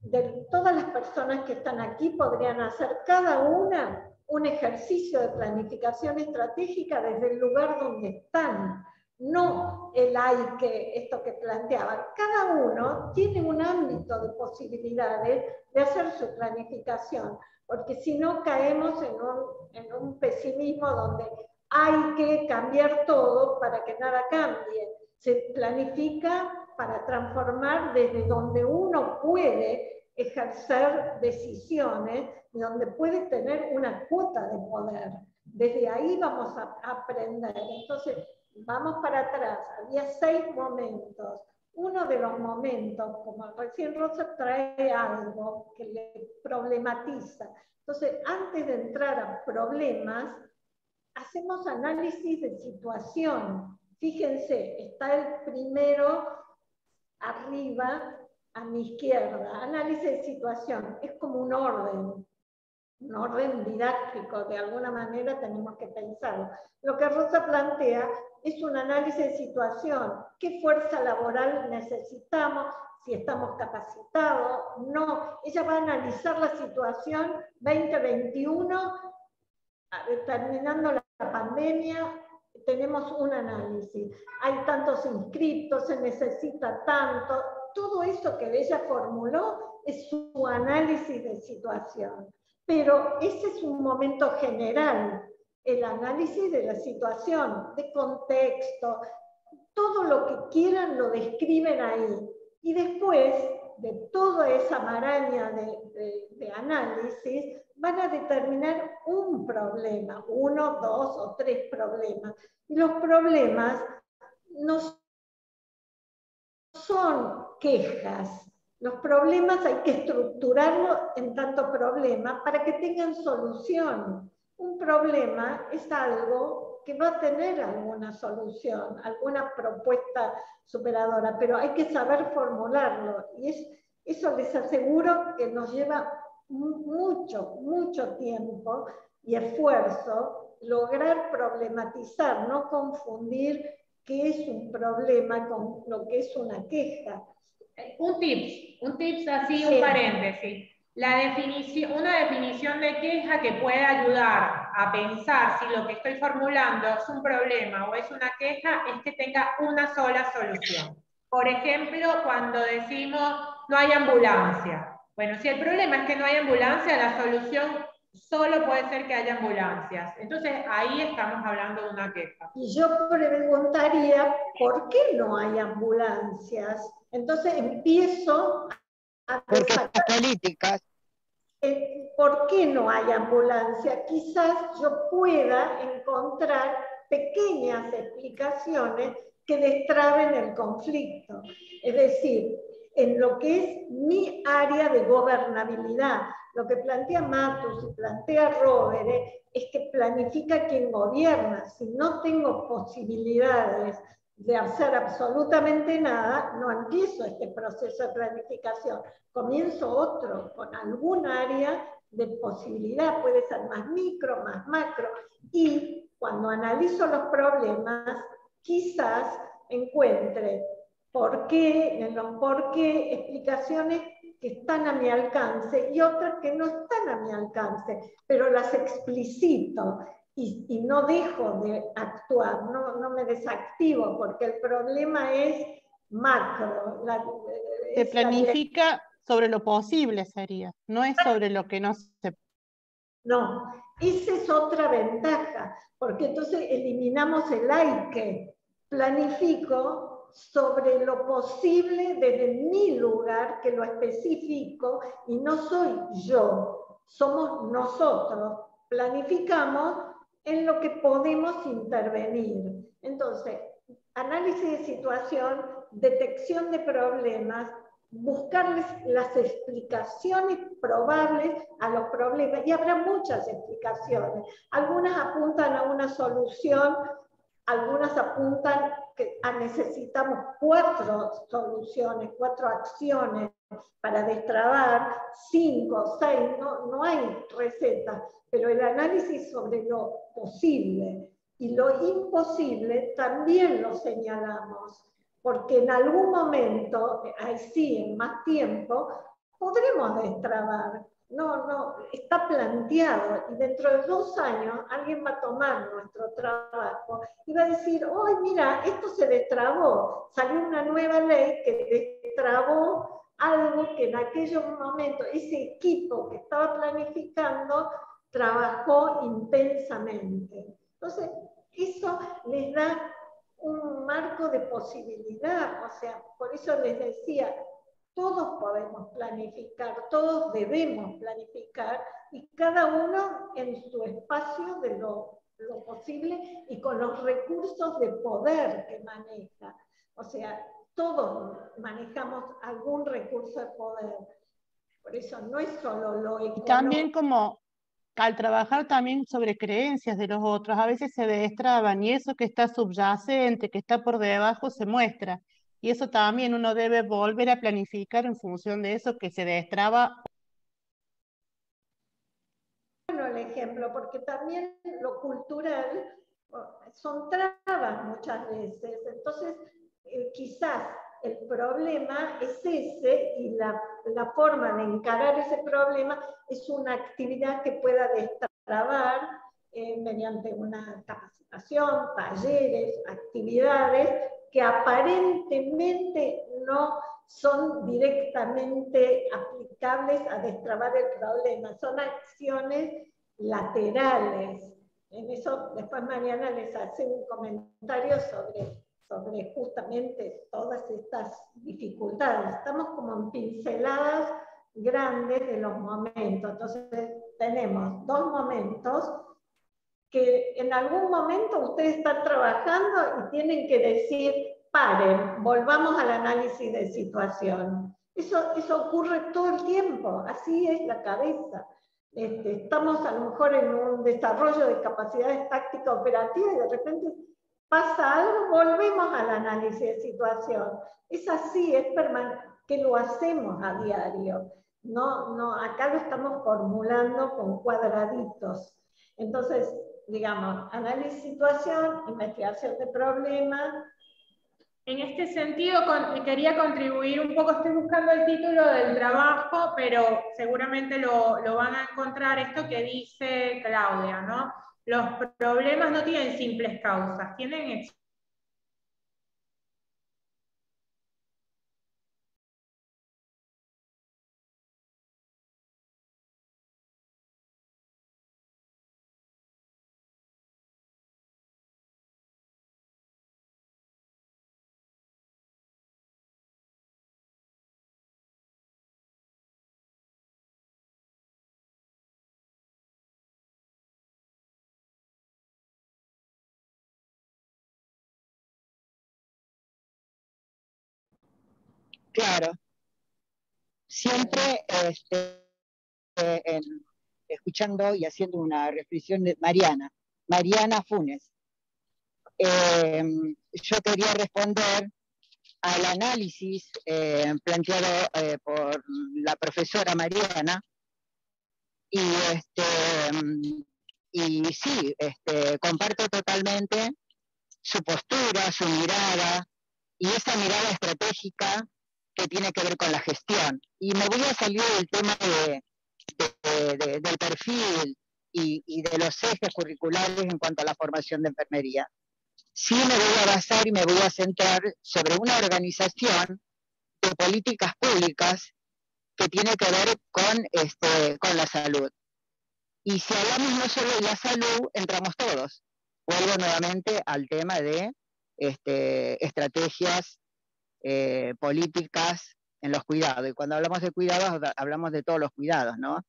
de todas las personas que están aquí, podrían hacer cada una un ejercicio de planificación estratégica desde el lugar donde están, no el hay que, esto que planteaban. Cada uno tiene un ámbito de posibilidades de hacer su planificación, porque si no caemos en un pesimismo donde hay que cambiar todo para que nada cambie. Se planifica para transformar desde donde uno puede ejercer decisiones, donde puede tener una cuota de poder. Desde ahí vamos a aprender. Entonces, vamos para atrás. Había 6 momentos. Uno de los momentos, como recién Rosa trae algo que le problematiza. Entonces, antes de entrar a problemas, hacemos análisis de situación. Fíjense, está el primero arriba a mi izquierda. Análisis de situación. Es como un orden didáctico, de alguna manera tenemos que pensarlo. Lo que Rosa plantea es un análisis de situación. ¿Qué fuerza laboral necesitamos? Si estamos capacitados, no. Ella va a analizar la situación 2021, terminando la pandemia, tenemos un análisis. Hay tantos inscriptos, se necesita tanto. Todo eso que ella formuló es su análisis de situación. Pero ese es un momento general, el análisis de la situación, de contexto, todo lo que quieran lo describen ahí. Y después de toda esa maraña de análisis, van a determinar un problema, 1, 2 o 3 problemas. Y los problemas no son quejas. Los problemas hay que estructurarlos en tanto problema para que tengan solución. Un problema es algo que va a tener alguna solución, alguna propuesta superadora, pero hay que saber formularlo. Y eso les aseguro que nos lleva mucho tiempo y esfuerzo lograr problematizar, no confundir qué es un problema con lo que es una queja. Un tips así, un paréntesis. Una definición de queja que puede ayudar a pensar si lo que estoy formulando es un problema o es una queja es que tenga una sola solución. Por ejemplo, cuando decimos no hay ambulancia. Bueno, si el problema es que no hay ambulancia, la solución solo puede ser que haya ambulancias. Entonces, ahí estamos hablando de una queja. Y yo preguntaría, ¿por qué no hay ambulancias? Entonces empiezo a pensar políticas. ¿Por qué no hay ambulancia? Quizás yo pueda encontrar pequeñas explicaciones que destraben el conflicto. Es decir, en lo que es mi área de gobernabilidad. Lo que plantea Matus y plantea Rovere es que planifica quien gobierna. Si no tengo posibilidades de hacer absolutamente nada, no empiezo este proceso de planificación. Comienzo otro, con algún área de posibilidad, puede ser más micro, más macro. Y cuando analizo los problemas, quizás encuentre por qué, explicaciones que están a mi alcance y otras que no están a mi alcance, pero las explicito y no dejo de actuar, no me desactivo, porque el problema es macro. Se planifica sobre lo posible, sería, no es sobre lo que no se... No, esa es otra ventaja, porque entonces eliminamos el hay que. Planifico sobre lo posible desde mi lugar, que lo especifico, y no soy yo, somos nosotros. Planificamos en lo que podemos intervenir. Entonces, análisis de situación, detección de problemas, buscarles las explicaciones probables a los problemas, y habrá muchas explicaciones. Algunas apuntan a una solución, algunas apuntan que necesitamos 4 soluciones, 4 acciones para destrabar, 5, 6, no hay receta, pero el análisis sobre lo posible y lo imposible también lo señalamos, porque en algún momento, ahí sí, en más tiempo, podremos destrabar. no, está planteado y dentro de 2 años alguien va a tomar nuestro trabajo y va a decir, ¡ay, mira, esto se destrabó! Salió una nueva ley que destrabó algo que en aquellos momentos ese equipo que estaba planificando trabajó intensamente. Entonces, eso les da un marco de posibilidad, o sea, por eso les decía, todos podemos planificar, todos debemos planificar, y cada uno en su espacio de lo posible y con los recursos de poder que maneja. O sea, todos manejamos algún recurso de poder. Por eso no es solo lo económico. Y también como al trabajar también sobre creencias de los otros, a veces se destraban y eso que está subyacente, que está por debajo, se muestra. Y eso también uno debe volver a planificar en función de eso que se destraba. Bueno, el ejemplo, porque también lo cultural son trabas muchas veces. Entonces, quizás el problema es ese y la forma de encarar ese problema es una actividad que pueda destrabar mediante una capacitación, talleres, actividades que aparentemente no son directamente aplicables a destrabar el problema, son acciones laterales. En eso después Mariana les hace un comentario sobre justamente todas estas dificultades. Estamos como en pinceladas grandes de los momentos. Entonces tenemos 2 momentos que en algún momento ustedes están trabajando y tienen que decir, paren, volvamos al análisis de situación. Eso ocurre todo el tiempo, así es la cabeza. Estamos a lo mejor en un desarrollo de capacidades tácticas operativas y de repente pasa algo, volvemos al análisis de situación. Es así, es permanente, que lo hacemos a diario. No, acá lo estamos formulando con cuadraditos. Entonces, digamos, análisis de situación, investigación de problemas. En este sentido, quería contribuir un poco, estoy buscando el título del trabajo, pero seguramente lo van a encontrar, esto que dice Claudia, ¿no? Los problemas no tienen simples causas, tienen Claro, siempre escuchando y haciendo una reflexión de Mariana Funes. Yo quería responder al análisis planteado por la profesora Mariana, y sí, comparto totalmente su postura, su mirada, y esa mirada estratégica que tiene que ver con la gestión. Y me voy a salir del tema del perfil y de los ejes curriculares en cuanto a la formación de enfermería. Sí me voy a basar y me voy a centrar sobre una organización de políticas públicas que tiene que ver con la salud. Y si hablamos no solo de la salud, entramos todos. Vuelvo nuevamente al tema de estrategias políticas en los cuidados. Y cuando hablamos de cuidados, hablamos de todos los cuidados, ¿no?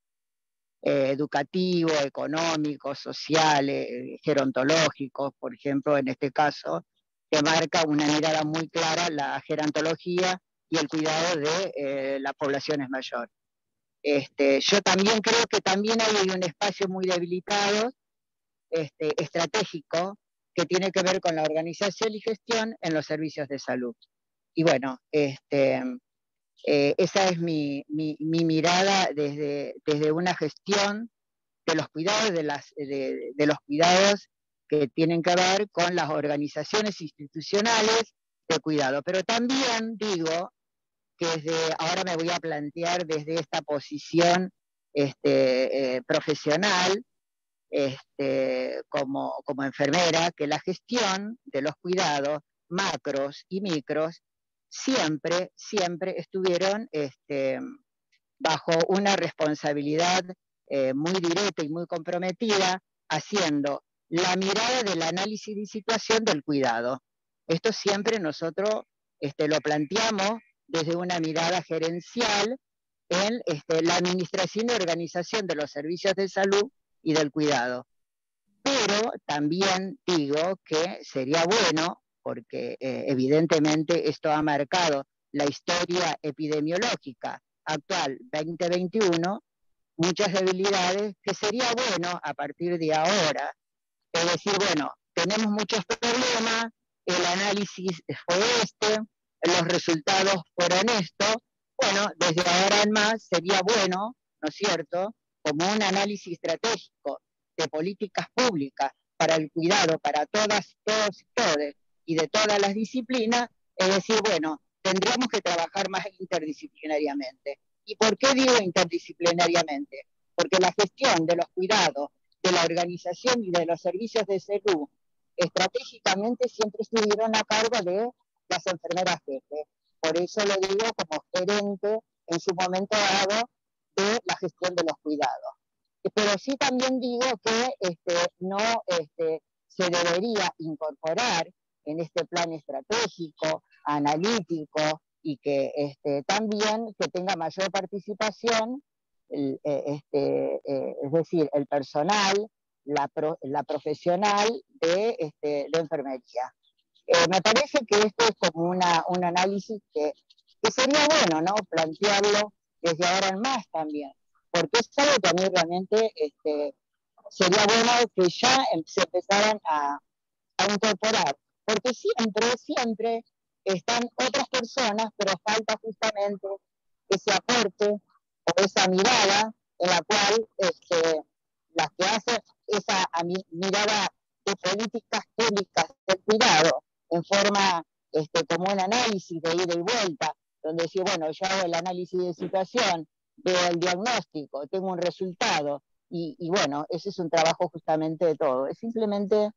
Educativos, económicos, sociales, gerontológicos, por ejemplo, en este caso, que marca una mirada muy clara la gerontología y el cuidado de las poblaciones mayores. Yo también creo que también hay un espacio muy debilitado, estratégico, que tiene que ver con la organización y gestión en los servicios de salud. Y bueno, esa es mi mirada desde una gestión de los cuidados, de los cuidados que tienen que ver con las organizaciones institucionales de cuidado. Pero también digo que ahora me voy a plantear desde esta posición profesional, como enfermera, que la gestión de los cuidados macros y micros siempre estuvieron bajo una responsabilidad muy directa y muy comprometida, haciendo la mirada del análisis de situación del cuidado. Esto siempre nosotros lo planteamos desde una mirada gerencial en la administración y organización de los servicios de salud y del cuidado. Pero también digo que sería bueno, porque evidentemente esto ha marcado la historia epidemiológica actual 2021, muchas debilidades, que sería bueno a partir de ahora, es decir, bueno, tenemos muchos problemas, el análisis fue los resultados fueron estos, bueno, desde ahora en más sería bueno, ¿no es cierto?, como un análisis estratégico de políticas públicas para el cuidado, para todas, todos y todes, y de todas las disciplinas, es decir, bueno, tendríamos que trabajar más interdisciplinariamente. ¿Y por qué digo interdisciplinariamente? Porque la gestión de los cuidados, de la organización y de los servicios de salud, estratégicamente siempre estuvieron a cargo de las enfermeras jefes. Por eso lo digo como gerente en su momento dado de la gestión de los cuidados. Pero sí también digo que no se debería incorporar en este plan estratégico, analítico, y que también que tenga mayor participación, es decir, el personal, la profesional de enfermería. Me parece que esto es como un análisis que sería bueno, ¿no?, plantearlo desde ahora en más también, porque es algo que a mí realmente sería bueno que ya se empezaran a incorporar, porque siempre están otras personas, pero falta justamente ese aporte o esa mirada en la cual las que hacen esa mirada de políticas públicas del cuidado en forma como un análisis de ida y vuelta, donde decir, bueno, yo hago el análisis de situación, veo el diagnóstico, tengo un resultado, y bueno, ese es un trabajo justamente de todo, es simplemente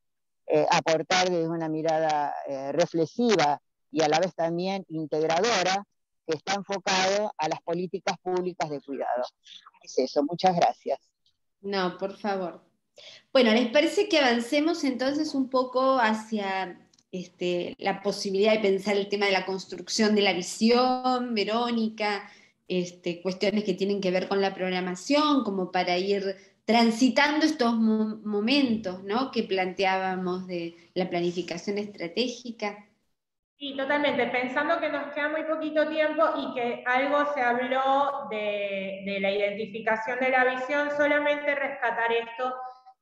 aportar desde una mirada reflexiva y a la vez también integradora, que está enfocado a las políticas públicas de cuidado. Es eso, muchas gracias. No, por favor. Bueno, ¿les parece que avancemos entonces un poco hacia la posibilidad de pensar el tema de la construcción de la visión, Verónica, cuestiones que tienen que ver con la programación, como para ir transitando estos momentos, ¿no?, que planteábamos de la planificación estratégica? Sí, totalmente. Pensando que nos queda muy poquito tiempo y que algo se habló de la identificación de la visión, solamente rescatar esto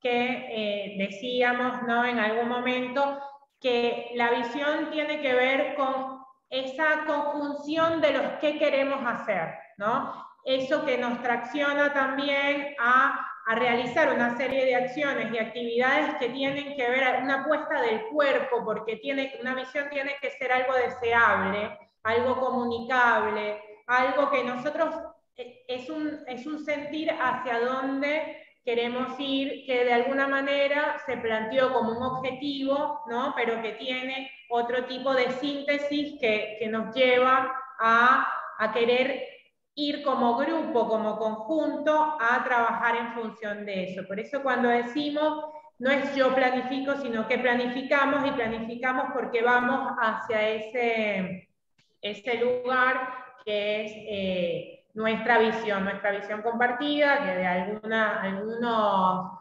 que decíamos, ¿no?, en algún momento, que la visión tiene que ver con esa conjunción de los que queremos hacer, ¿no? Eso que nos tracciona también a realizar una serie de acciones y actividades que tienen que ver, una apuesta del cuerpo, porque una visión tiene que ser algo deseable, algo comunicable, algo que nosotros, es un sentir hacia dónde queremos ir, que de alguna manera se planteó como un objetivo, ¿no?, pero que tiene otro tipo de síntesis que nos lleva a querer ir como grupo, como conjunto, a trabajar en función de eso. Por eso cuando decimos, no es yo planifico, sino que planificamos, y planificamos porque vamos hacia ese lugar que es nuestra visión compartida, que de algunos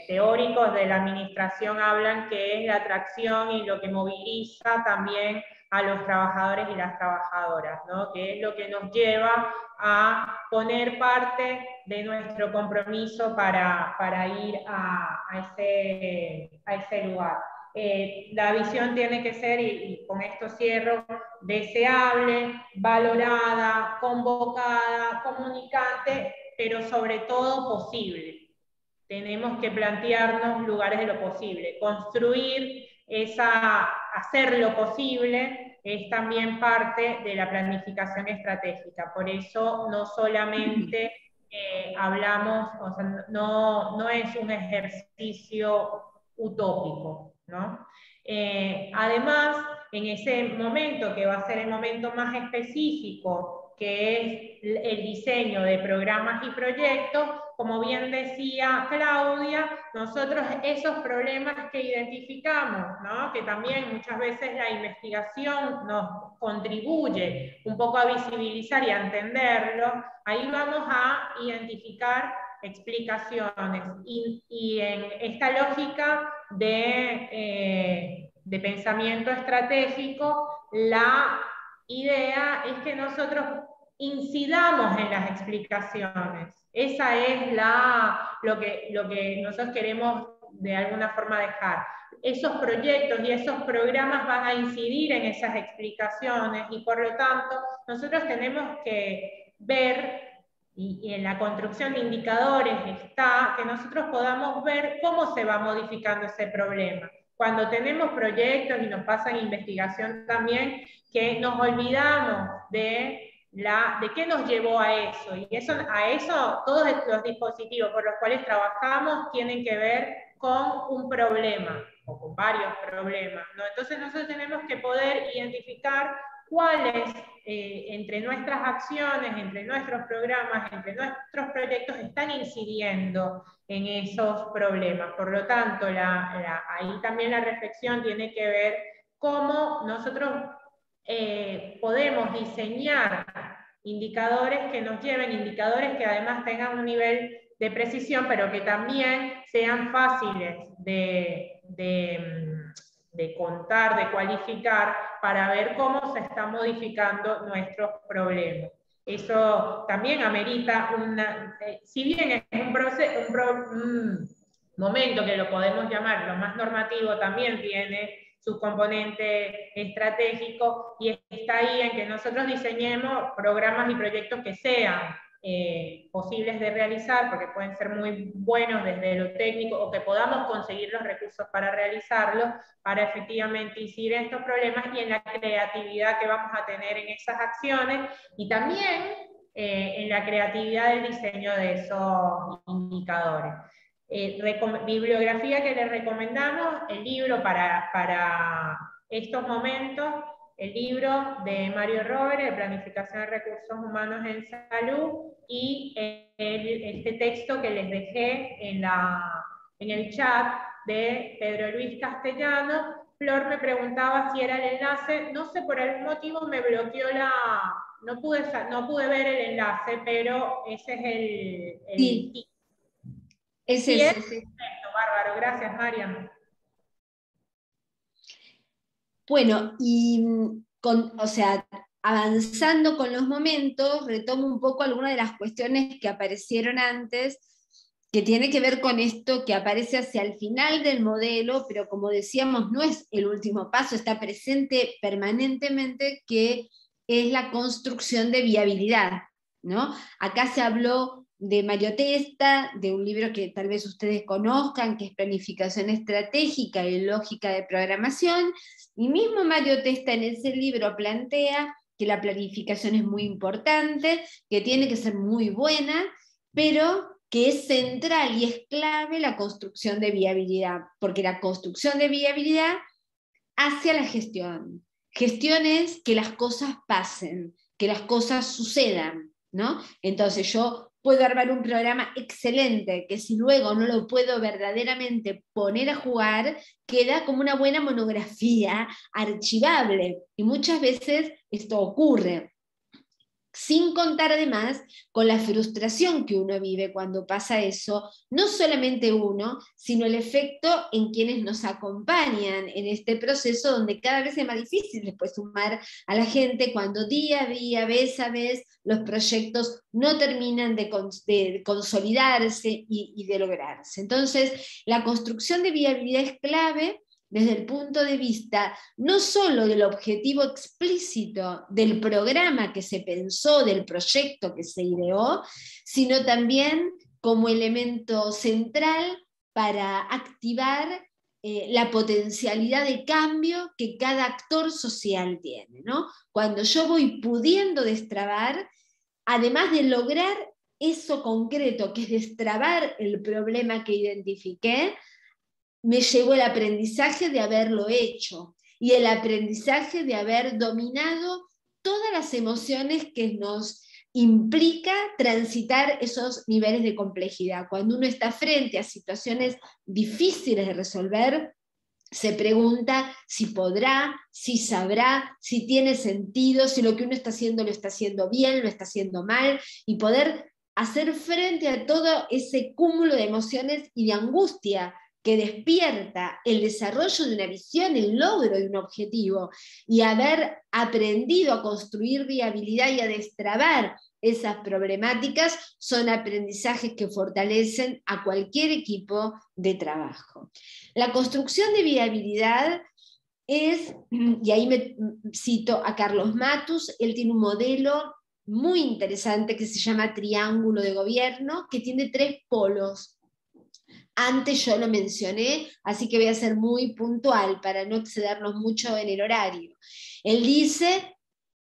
teóricos de la administración hablan que es la atracción y lo que moviliza también a los trabajadores y las trabajadoras, ¿no?, que es lo que nos lleva a poner parte de nuestro compromiso para ir a ese lugar. La visión tiene que ser, y con esto cierro, deseable, valorada, convocada, comunicante, pero sobre todo posible. Tenemos que plantearnos lugares de lo posible. Construir hacer lo posible es también parte de la planificación estratégica. Por eso no solamente hablamos, o sea, no es un ejercicio utópico, ¿no? Además, en ese momento, que va a ser el momento más específico, que es el diseño de programas y proyectos, como bien decía Claudia, nosotros esos problemas que identificamos, ¿no? Que también muchas veces la investigación nos contribuye un poco a visibilizar y a entenderlo, ahí vamos a identificar explicaciones. Y en esta lógica de pensamiento estratégico, la idea es que nosotros incidamos en las explicaciones. Esa es lo que nosotros queremos de alguna forma dejar. Esos proyectos y esos programas van a incidir en esas explicaciones y por lo tanto nosotros tenemos que ver, y en la construcción de indicadores está, que nosotros podamos ver cómo se va modificando ese problema. Cuando tenemos proyectos y nos pasa en investigación también, que nos olvidamos de qué nos llevó a eso. Y a eso todos los dispositivos por los cuales trabajamos tienen que ver con un problema, o con varios problemas, ¿no? Entonces nosotros tenemos que poder identificar cuáles entre nuestras acciones, entre nuestros programas, entre nuestros proyectos están incidiendo en esos problemas. Por lo tanto, ahí también la reflexión tiene que ver cómo nosotros podemos diseñar indicadores que nos lleven, indicadores que además tengan un nivel de precisión, pero que también sean fáciles de contar, de cualificar, para ver cómo se están modificando nuestros problemas. Eso también amerita si bien es un momento que lo podemos llamar lo más normativo, también tiene su componente estratégico, y está ahí en que nosotros diseñemos programas y proyectos que sean posibles de realizar, porque pueden ser muy buenos desde lo técnico, o que podamos conseguir los recursos para realizarlo, para efectivamente incidir en estos problemas y en la creatividad que vamos a tener en esas acciones, y también en la creatividad del diseño de esos indicadores. Bibliografía que les recomendamos, el libro para estos momentos, el libro de Mario Rovere, de Planificación de Recursos Humanos en Salud, y este texto que les dejé en el chat de Pedro Luis Castellano. Flor me preguntaba si era el enlace, no sé, por algún motivo me bloqueó no pude ver el enlace, pero ese es el sí. Es ese. Perfecto, bárbaro, gracias, Mariam. Bueno, y avanzando con los momentos, retomo un poco algunas de las cuestiones que aparecieron antes, que tiene que ver con esto que aparece hacia el final del modelo, pero como decíamos, no es el último paso, está presente permanentemente, que es la construcción de viabilidad, ¿no? Acá se habló de Mario Testa, de un libro que tal vez ustedes conozcan, que es Planificación Estratégica y Lógica de Programación, y mismo Mario Testa en ese libro plantea que la planificación es muy importante, que tiene que ser muy buena, pero que es central y es clave la construcción de viabilidad, porque la construcción de viabilidad hacia la gestión. Gestión es que las cosas pasen, que las cosas sucedan, ¿no? Entonces yo puedo armar un programa excelente, que si luego no lo puedo verdaderamente poner a jugar, queda como una buena monografía archivable, y muchas veces esto ocurre. Sin contar además con la frustración que uno vive cuando pasa eso, no solamente uno, sino el efecto en quienes nos acompañan en este proceso, donde cada vez es más difícil después sumar a la gente cuando día a día, vez a vez, los proyectos no terminan de consolidarse y de lograrse. Entonces, la construcción de viabilidad es clave desde el punto de vista no solo del objetivo explícito del programa que se pensó, del proyecto que se ideó, sino también como elemento central para activar la potencialidad de cambio que cada actor social tiene, ¿no? Cuando yo voy pudiendo destrabar, además de lograr eso concreto, que es destrabar el problema que identifiqué, me llevó el aprendizaje de haberlo hecho y el aprendizaje de haber dominado todas las emociones que nos implica transitar esos niveles de complejidad. Cuando uno está frente a situaciones difíciles de resolver, se pregunta si podrá, si sabrá, si tiene sentido, si lo que uno está haciendo lo está haciendo bien, lo está haciendo mal, y poder hacer frente a todo ese cúmulo de emociones y de angustia que despierta el desarrollo de una visión, el logro de un objetivo, y haber aprendido a construir viabilidad y a destrabar esas problemáticas, son aprendizajes que fortalecen a cualquier equipo de trabajo. La construcción de viabilidad es, y ahí me cito a Carlos Matus, él tiene un modelo muy interesante que se llama triángulo de gobierno, que tiene 3 polos. Antes yo lo mencioné, así que voy a ser muy puntual para no excedernos mucho en el horario. Él dice,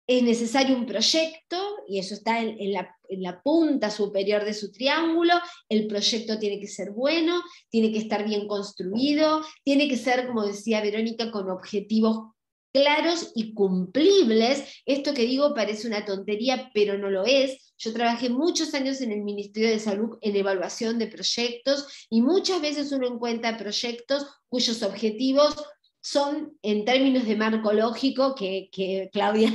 es necesario un proyecto, y eso está en la punta superior de su triángulo. El proyecto tiene que ser bueno, tiene que estar bien construido, tiene que ser, como decía Verónica, con objetivos claros y cumplibles. Esto que digo parece una tontería, pero no lo es. Yo trabajé muchos años en el Ministerio de Salud en evaluación de proyectos, y muchas veces uno encuentra proyectos cuyos objetivos son, en términos de marco lógico, que Claudia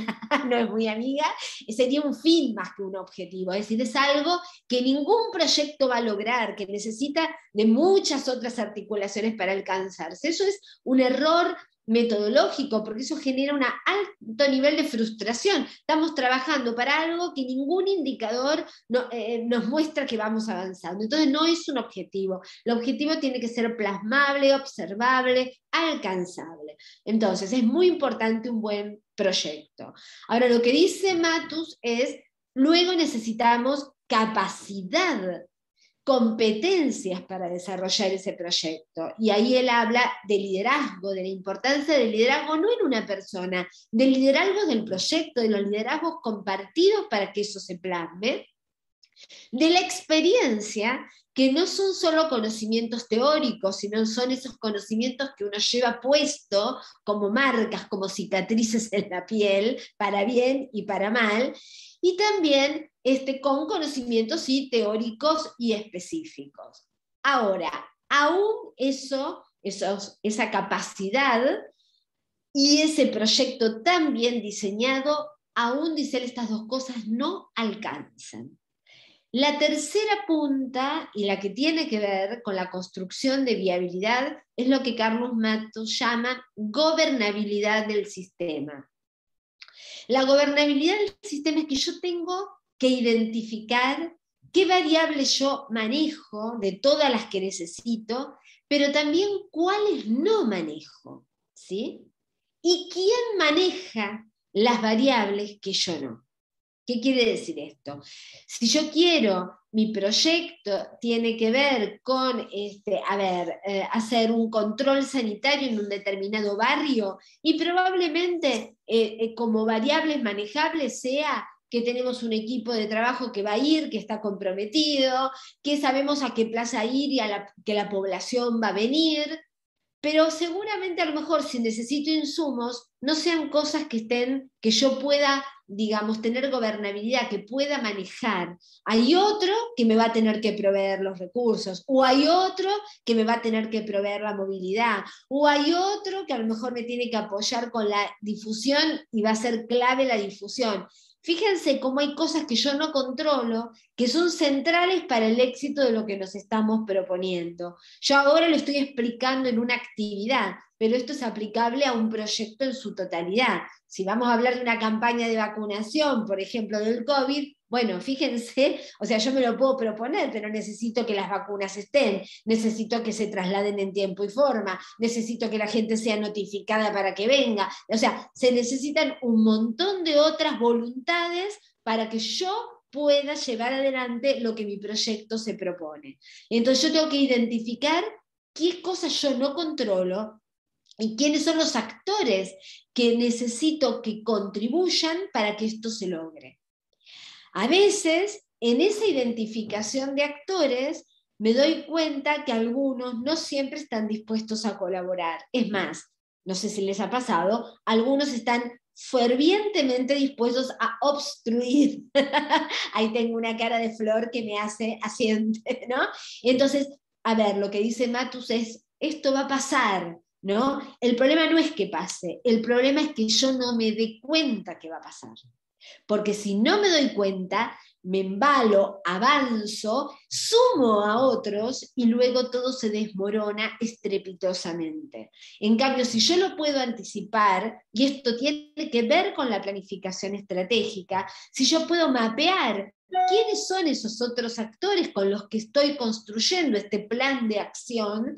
no es muy amiga, sería un fin más que un objetivo. Es decir, es algo que ningún proyecto va a lograr, que necesita de muchas otras articulaciones para alcanzarse. Eso es un error metodológico, porque eso genera un alto nivel de frustración. Estamos trabajando para algo que ningún indicador nos muestra que vamos avanzando. Entonces no es un objetivo. El objetivo tiene que ser plasmable, observable, alcanzable. Entonces es muy importante un buen proyecto. Ahora, lo que dice Matus es, luego necesitamos capacidad, competencias para desarrollar ese proyecto. Y ahí él habla de liderazgo, de la importancia del liderazgo no en una persona, del liderazgo del proyecto, de los liderazgos compartidos para que eso se plasme, de la experiencia, que no son solo conocimientos teóricos, sino son esos conocimientos que uno lleva puesto como marcas, como cicatrices en la piel, para bien y para mal, y también con conocimientos teóricos y específicos. Ahora, aún esa capacidad y ese proyecto tan bien diseñado, aún, dice él, estas 2 cosas no alcanzan. La tercera punta, y la que tiene que ver con la construcción de viabilidad, es lo que Carlos Matus llama gobernabilidad del sistema. La gobernabilidad del sistema es que yo tengo que identificar qué variables yo manejo de todas las que necesito, pero también cuáles no manejo, ¿sí? Y quién maneja las variables que yo no. ¿Qué quiere decir esto? Si yo quiero, mi proyecto tiene que ver con hacer un control sanitario en un determinado barrio, y probablemente como variables manejables sea que tenemos un equipo de trabajo que va a ir, que está comprometido, que sabemos a qué plaza ir y que la población va a venir, pero seguramente a lo mejor si necesito insumos, no sean cosas que yo pueda, digamos, tener gobernabilidad, que pueda manejar. Hay otro que me va a tener que proveer los recursos, o hay otro que me va a tener que proveer la movilidad, o hay otro que a lo mejor me tiene que apoyar con la difusión y va a ser clave la difusión. Fíjense cómo hay cosas que yo no controlo, que son centrales para el éxito de lo que nos estamos proponiendo. Yo ahora lo estoy explicando en una actividad, pero esto es aplicable a un proyecto en su totalidad. Si vamos a hablar de una campaña de vacunación, por ejemplo, del COVID, bueno, fíjense, o sea, yo me lo puedo proponer, pero necesito que las vacunas estén, necesito que se trasladen en tiempo y forma, necesito que la gente sea notificada para que venga. O sea, se necesitan un montón de otras voluntades para que yo pueda llevar adelante lo que mi proyecto se propone. Entonces yo tengo que identificar qué cosas yo no controlo y quiénes son los actores que necesito que contribuyan para que esto se logre. A veces en esa identificación de actores me doy cuenta que algunos no siempre están dispuestos a colaborar. Es más, no sé si les ha pasado, algunos están fervientemente dispuestos a obstruir. Ahí tengo una cara de Flor que me hace asiente, ¿no? Entonces, a ver, lo que dice Matus es, esto va a pasar, ¿no? El problema no es que pase, el problema es que yo no me dé cuenta que va a pasar. Porque si no me doy cuenta, me embalo, avanzo, sumo a otros y luego todo se desmorona estrepitosamente. En cambio, si yo lo puedo anticipar, y esto tiene que ver con la planificación estratégica, si yo puedo mapear quiénes son esos otros actores con los que estoy construyendo este plan de acción,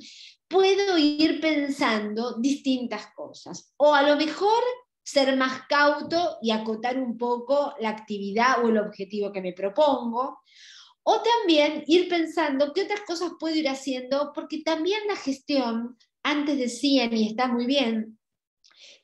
puedo ir pensando distintas cosas. O a lo mejor ser más cauto y acotar un poco la actividad o el objetivo que me propongo, o también ir pensando qué otras cosas puedo ir haciendo, porque también la gestión, antes decían, y está muy bien,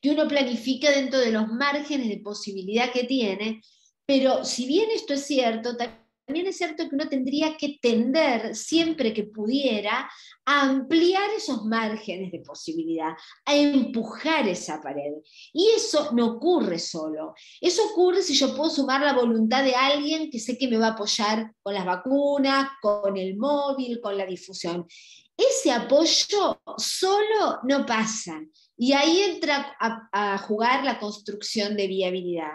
que uno planifica dentro de los márgenes de posibilidad que tiene, pero si bien esto es cierto, también es cierto que uno tendría que tender, siempre que pudiera, a ampliar esos márgenes de posibilidad, a empujar esa pared. Y eso no ocurre solo. Eso ocurre si yo puedo sumar la voluntad de alguien que sé que me va a apoyar con las vacunas, con el móvil, con la difusión. Ese apoyo solo no pasa. Y ahí entra a jugar la construcción de viabilidad.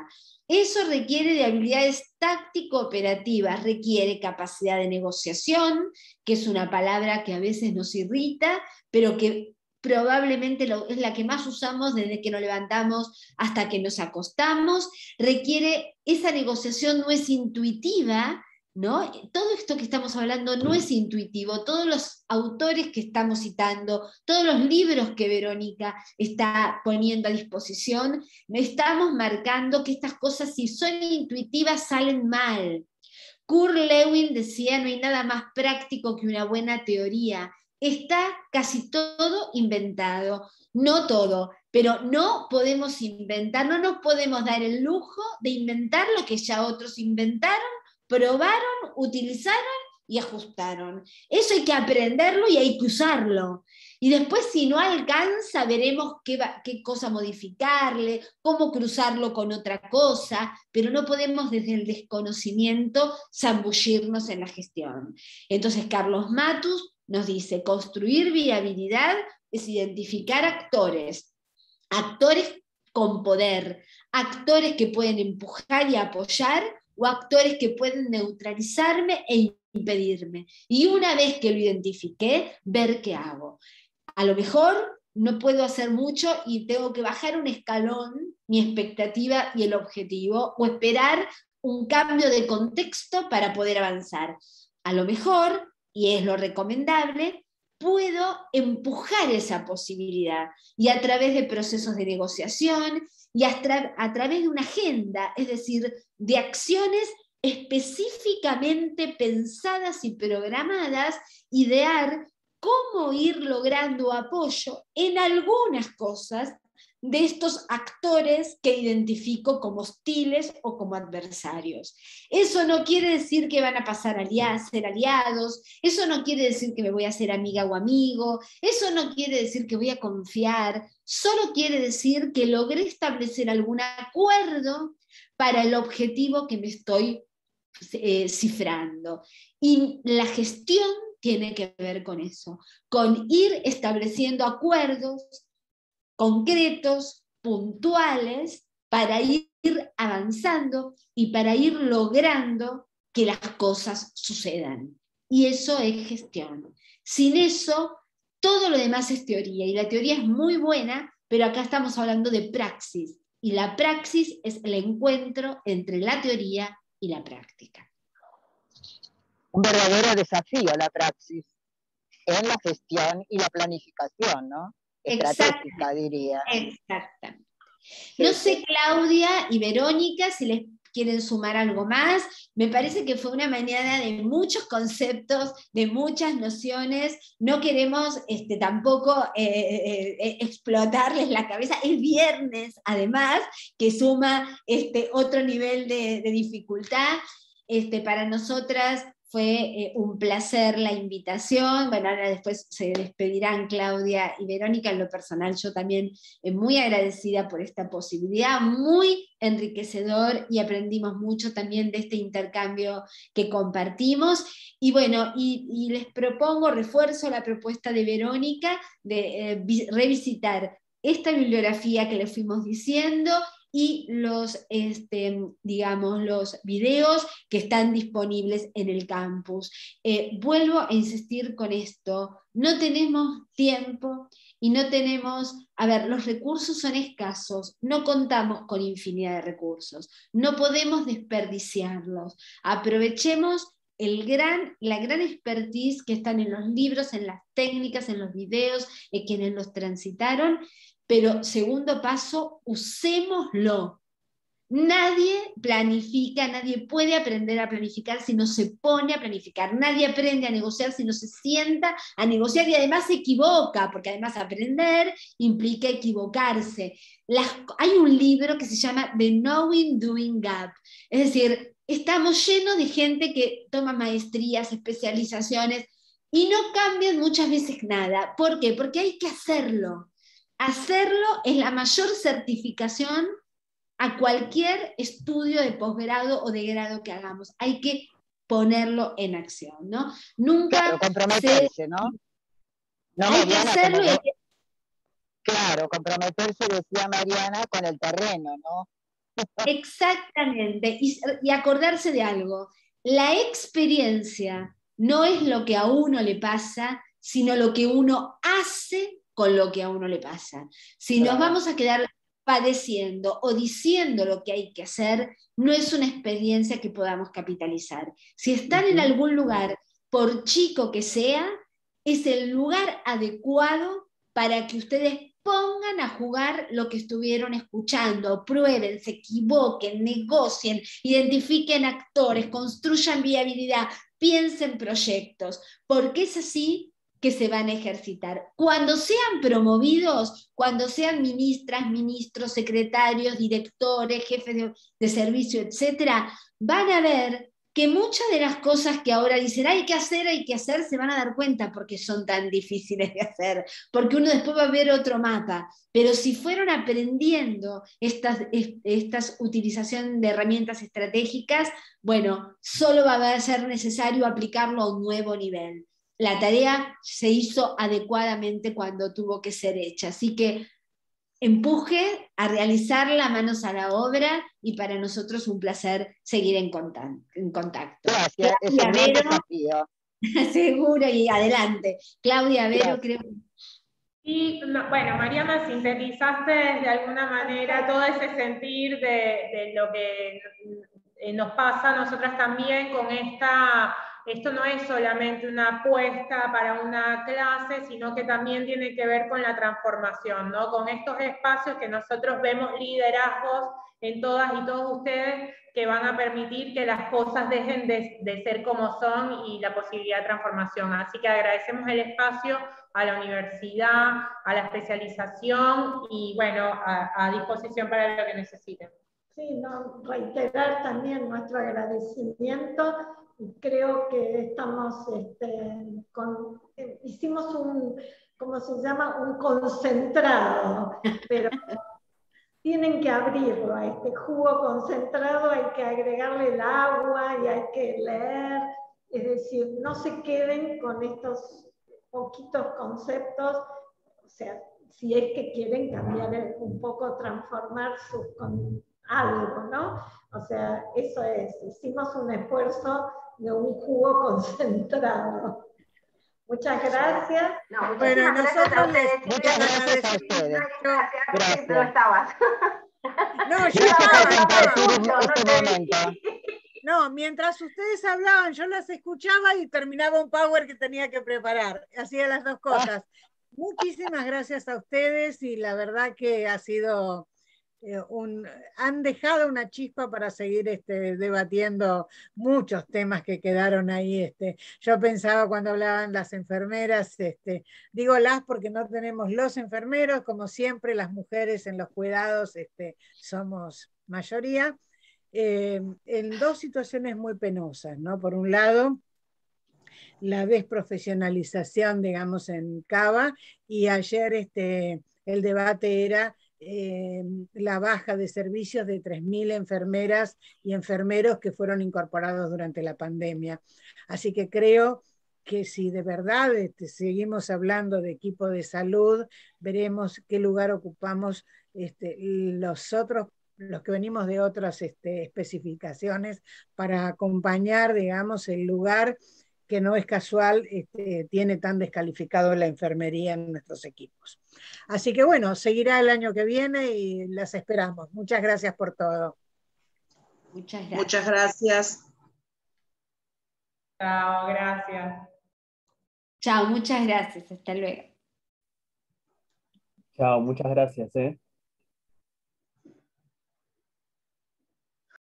Eso requiere de habilidades táctico-operativas, requiere capacidad de negociación, que es una palabra que a veces nos irrita, pero que probablemente es la que más usamos desde que nos levantamos hasta que nos acostamos. Requiere, esa negociación no es intuitiva, ¿no? Todo esto que estamos hablando no es intuitivo, todos los autores que estamos citando, todos los libros que Verónica está poniendo a disposición, estamos marcando que estas cosas, si son intuitivas, salen mal. Kurt Lewin decía, no hay nada más práctico que una buena teoría. Está casi todo inventado, no todo, pero no podemos inventar, no nos podemos dar el lujo de inventar lo que ya otros inventaron, probaron, utilizaron y ajustaron. Eso hay que aprenderlo y hay que usarlo. Y después, si no alcanza, veremos qué cosa modificarle, cómo cruzarlo con otra cosa, pero no podemos desde el desconocimiento zambullirnos en la gestión. Entonces, Carlos Matus nos dice, construir viabilidad es identificar actores con poder, actores que pueden empujar y apoyar, o actores que pueden neutralizarme e impedirme. Y una vez que lo identifiqué, ver qué hago. A lo mejor no puedo hacer mucho y tengo que bajar un escalón mi expectativa y el objetivo, o esperar un cambio de contexto para poder avanzar. A lo mejor, y es lo recomendable, puedo empujar esa posibilidad, y a través de procesos de negociación, y a través de una agenda, es decir, de acciones específicamente pensadas y programadas, idear cómo ir logrando apoyo en algunas cosas de estos actores que identifico como hostiles o como adversarios. Eso no quiere decir que van a pasar a ser aliados, eso no quiere decir que me voy a hacer amiga o amigo, eso no quiere decir que voy a confiar, solo quiere decir que logré establecer algún acuerdo para el objetivo que me estoy cifrando. Y la gestión tiene que ver con eso, con ir estableciendo acuerdos concretos, puntuales, para ir avanzando y para ir logrando que las cosas sucedan. Y eso es gestión. Sin eso, todo lo demás es teoría, y la teoría es muy buena, pero acá estamos hablando de praxis, y la praxis es el encuentro entre la teoría y la práctica. Un verdadero desafío la praxis en la gestión y la planificación, ¿no? Estratégica, diría. Exactamente. No sé, Claudia y Verónica, si les quieren sumar algo más. Me parece que fue una mañana de muchos conceptos, de muchas nociones. No queremos tampoco explotarles la cabeza. Es viernes, además, que suma otro nivel de dificultad. Para nosotras fue un placer la invitación. Bueno, ahora después se despedirán Claudia y Verónica. En lo personal, yo también muy agradecida por esta posibilidad, muy enriquecedor, y aprendimos mucho también de este intercambio que compartimos. Y bueno, y les propongo, refuerzo la propuesta de Verónica de revisitar esta bibliografía que les fuimos diciendo, y digamos, los videos que están disponibles en el campus. Vuelvo a insistir con esto: no tenemos tiempo y no tenemos, a ver, los recursos son escasos, no contamos con infinidad de recursos, no podemos desperdiciarlos. Aprovechemos la gran expertise que están en los libros, en las técnicas, en los videos, en quienes los transitaron. Pero segundo paso, usémoslo. Nadie planifica, nadie puede aprender a planificar si no se pone a planificar. Nadie aprende a negociar si no se sienta a negociar, y además se equivoca, porque además aprender implica equivocarse. Hay un libro que se llama The Knowing Doing Gap. Es decir, estamos llenos de gente que toma maestrías, especializaciones, y no cambian muchas veces nada. ¿Por qué? Porque hay que hacerlo. Hacerlo es la mayor certificación a cualquier estudio de posgrado o de grado que hagamos. Hay que ponerlo en acción, ¿no? Nunca claro, comprometerse, ¿no? No, hay que Mariana, hacerlo. Claro, comprometerse, decía Mariana, con el terreno, ¿no? Exactamente, y acordarse de algo: la experiencia no es lo que a uno le pasa, sino lo que uno hace con lo que a uno le pasa. Si Claro. nos vamos a quedar padeciendo o diciendo lo que hay que hacer, no es una experiencia que podamos capitalizar. Si están en algún lugar, por chico que sea, es el lugar adecuado para que ustedes pongan a jugar lo que estuvieron escuchando, prueben, se equivoquen, negocien, identifiquen actores, construyan viabilidad, piensen proyectos, porque es así que se van a ejercitar. Cuando sean promovidos, cuando sean ministras, ministros, secretarios, directores, jefes de servicio, etcétera, van a ver que muchas de las cosas que ahora dicen hay que hacer, se van a dar cuenta porque son tan difíciles de hacer, porque uno después va a ver otro mapa. Pero si fueron aprendiendo estas utilización de herramientas estratégicas, bueno, solo va a ser necesario aplicarlo a un nuevo nivel. La tarea se hizo adecuadamente cuando tuvo que ser hecha, así que empuje a realizarla, manos a la obra, y para nosotros un placer seguir en contacto. Gracias, es un gran desafío. Seguro, y adelante. Claudia, Vero, creo que... Y bueno, Mariana, sintetizaste de alguna manera todo ese sentir de lo que nos pasa a nosotras también con esto no es solamente una apuesta para una clase, sino que también tiene que ver con la transformación, ¿no? Con estos espacios que nosotros vemos liderazgos en todas y todos ustedes que van a permitir que las cosas dejen de ser como son y la posibilidad de transformación. Así que agradecemos el espacio a la universidad, a la especialización y bueno, a disposición para lo que necesiten. Sí, no, reiterar también nuestro agradecimiento, y creo que estamos hicimos ¿cómo se llama? Un concentrado, pero tienen que abrirlo a este jugo concentrado, hay que agregarle el agua y hay que leer, es decir, no se queden con estos poquitos conceptos, o sea, si es que quieren cambiar un poco, transformar con algo, ¿no? O sea, eso es, hicimos un esfuerzo de un jugo concentrado. Muchas gracias. No, bueno, nosotros les Gracias a ustedes. Gracias. No estabas. No, yo estaba. No, mientras ustedes hablaban, yo las escuchaba y terminaba un power que tenía que preparar. Hacía las dos cosas. Muchísimas gracias a ustedes, y la verdad que ha sido han dejado una chispa para seguir debatiendo muchos temas que quedaron ahí. Yo pensaba cuando hablaban las enfermeras, digo las porque no tenemos los enfermeros, como siempre las mujeres en los cuidados somos mayoría. en dos situaciones muy penosas, ¿no? Por un lado, la desprofesionalización, digamos, en Cava, y ayer el debate era la baja de servicios de 3.000 enfermeras y enfermeros que fueron incorporados durante la pandemia. Así que creo que si de verdad seguimos hablando de equipo de salud, veremos qué lugar ocupamos los que venimos de otras especificaciones, para acompañar, digamos, el lugar que no es casual, tiene tan descalificado la enfermería en nuestros equipos. Así que bueno, seguirá el año que viene y las esperamos. Muchas gracias por todo. Muchas gracias. Muchas gracias. Chao, gracias. Chao, muchas gracias. Hasta luego. Chao, muchas gracias.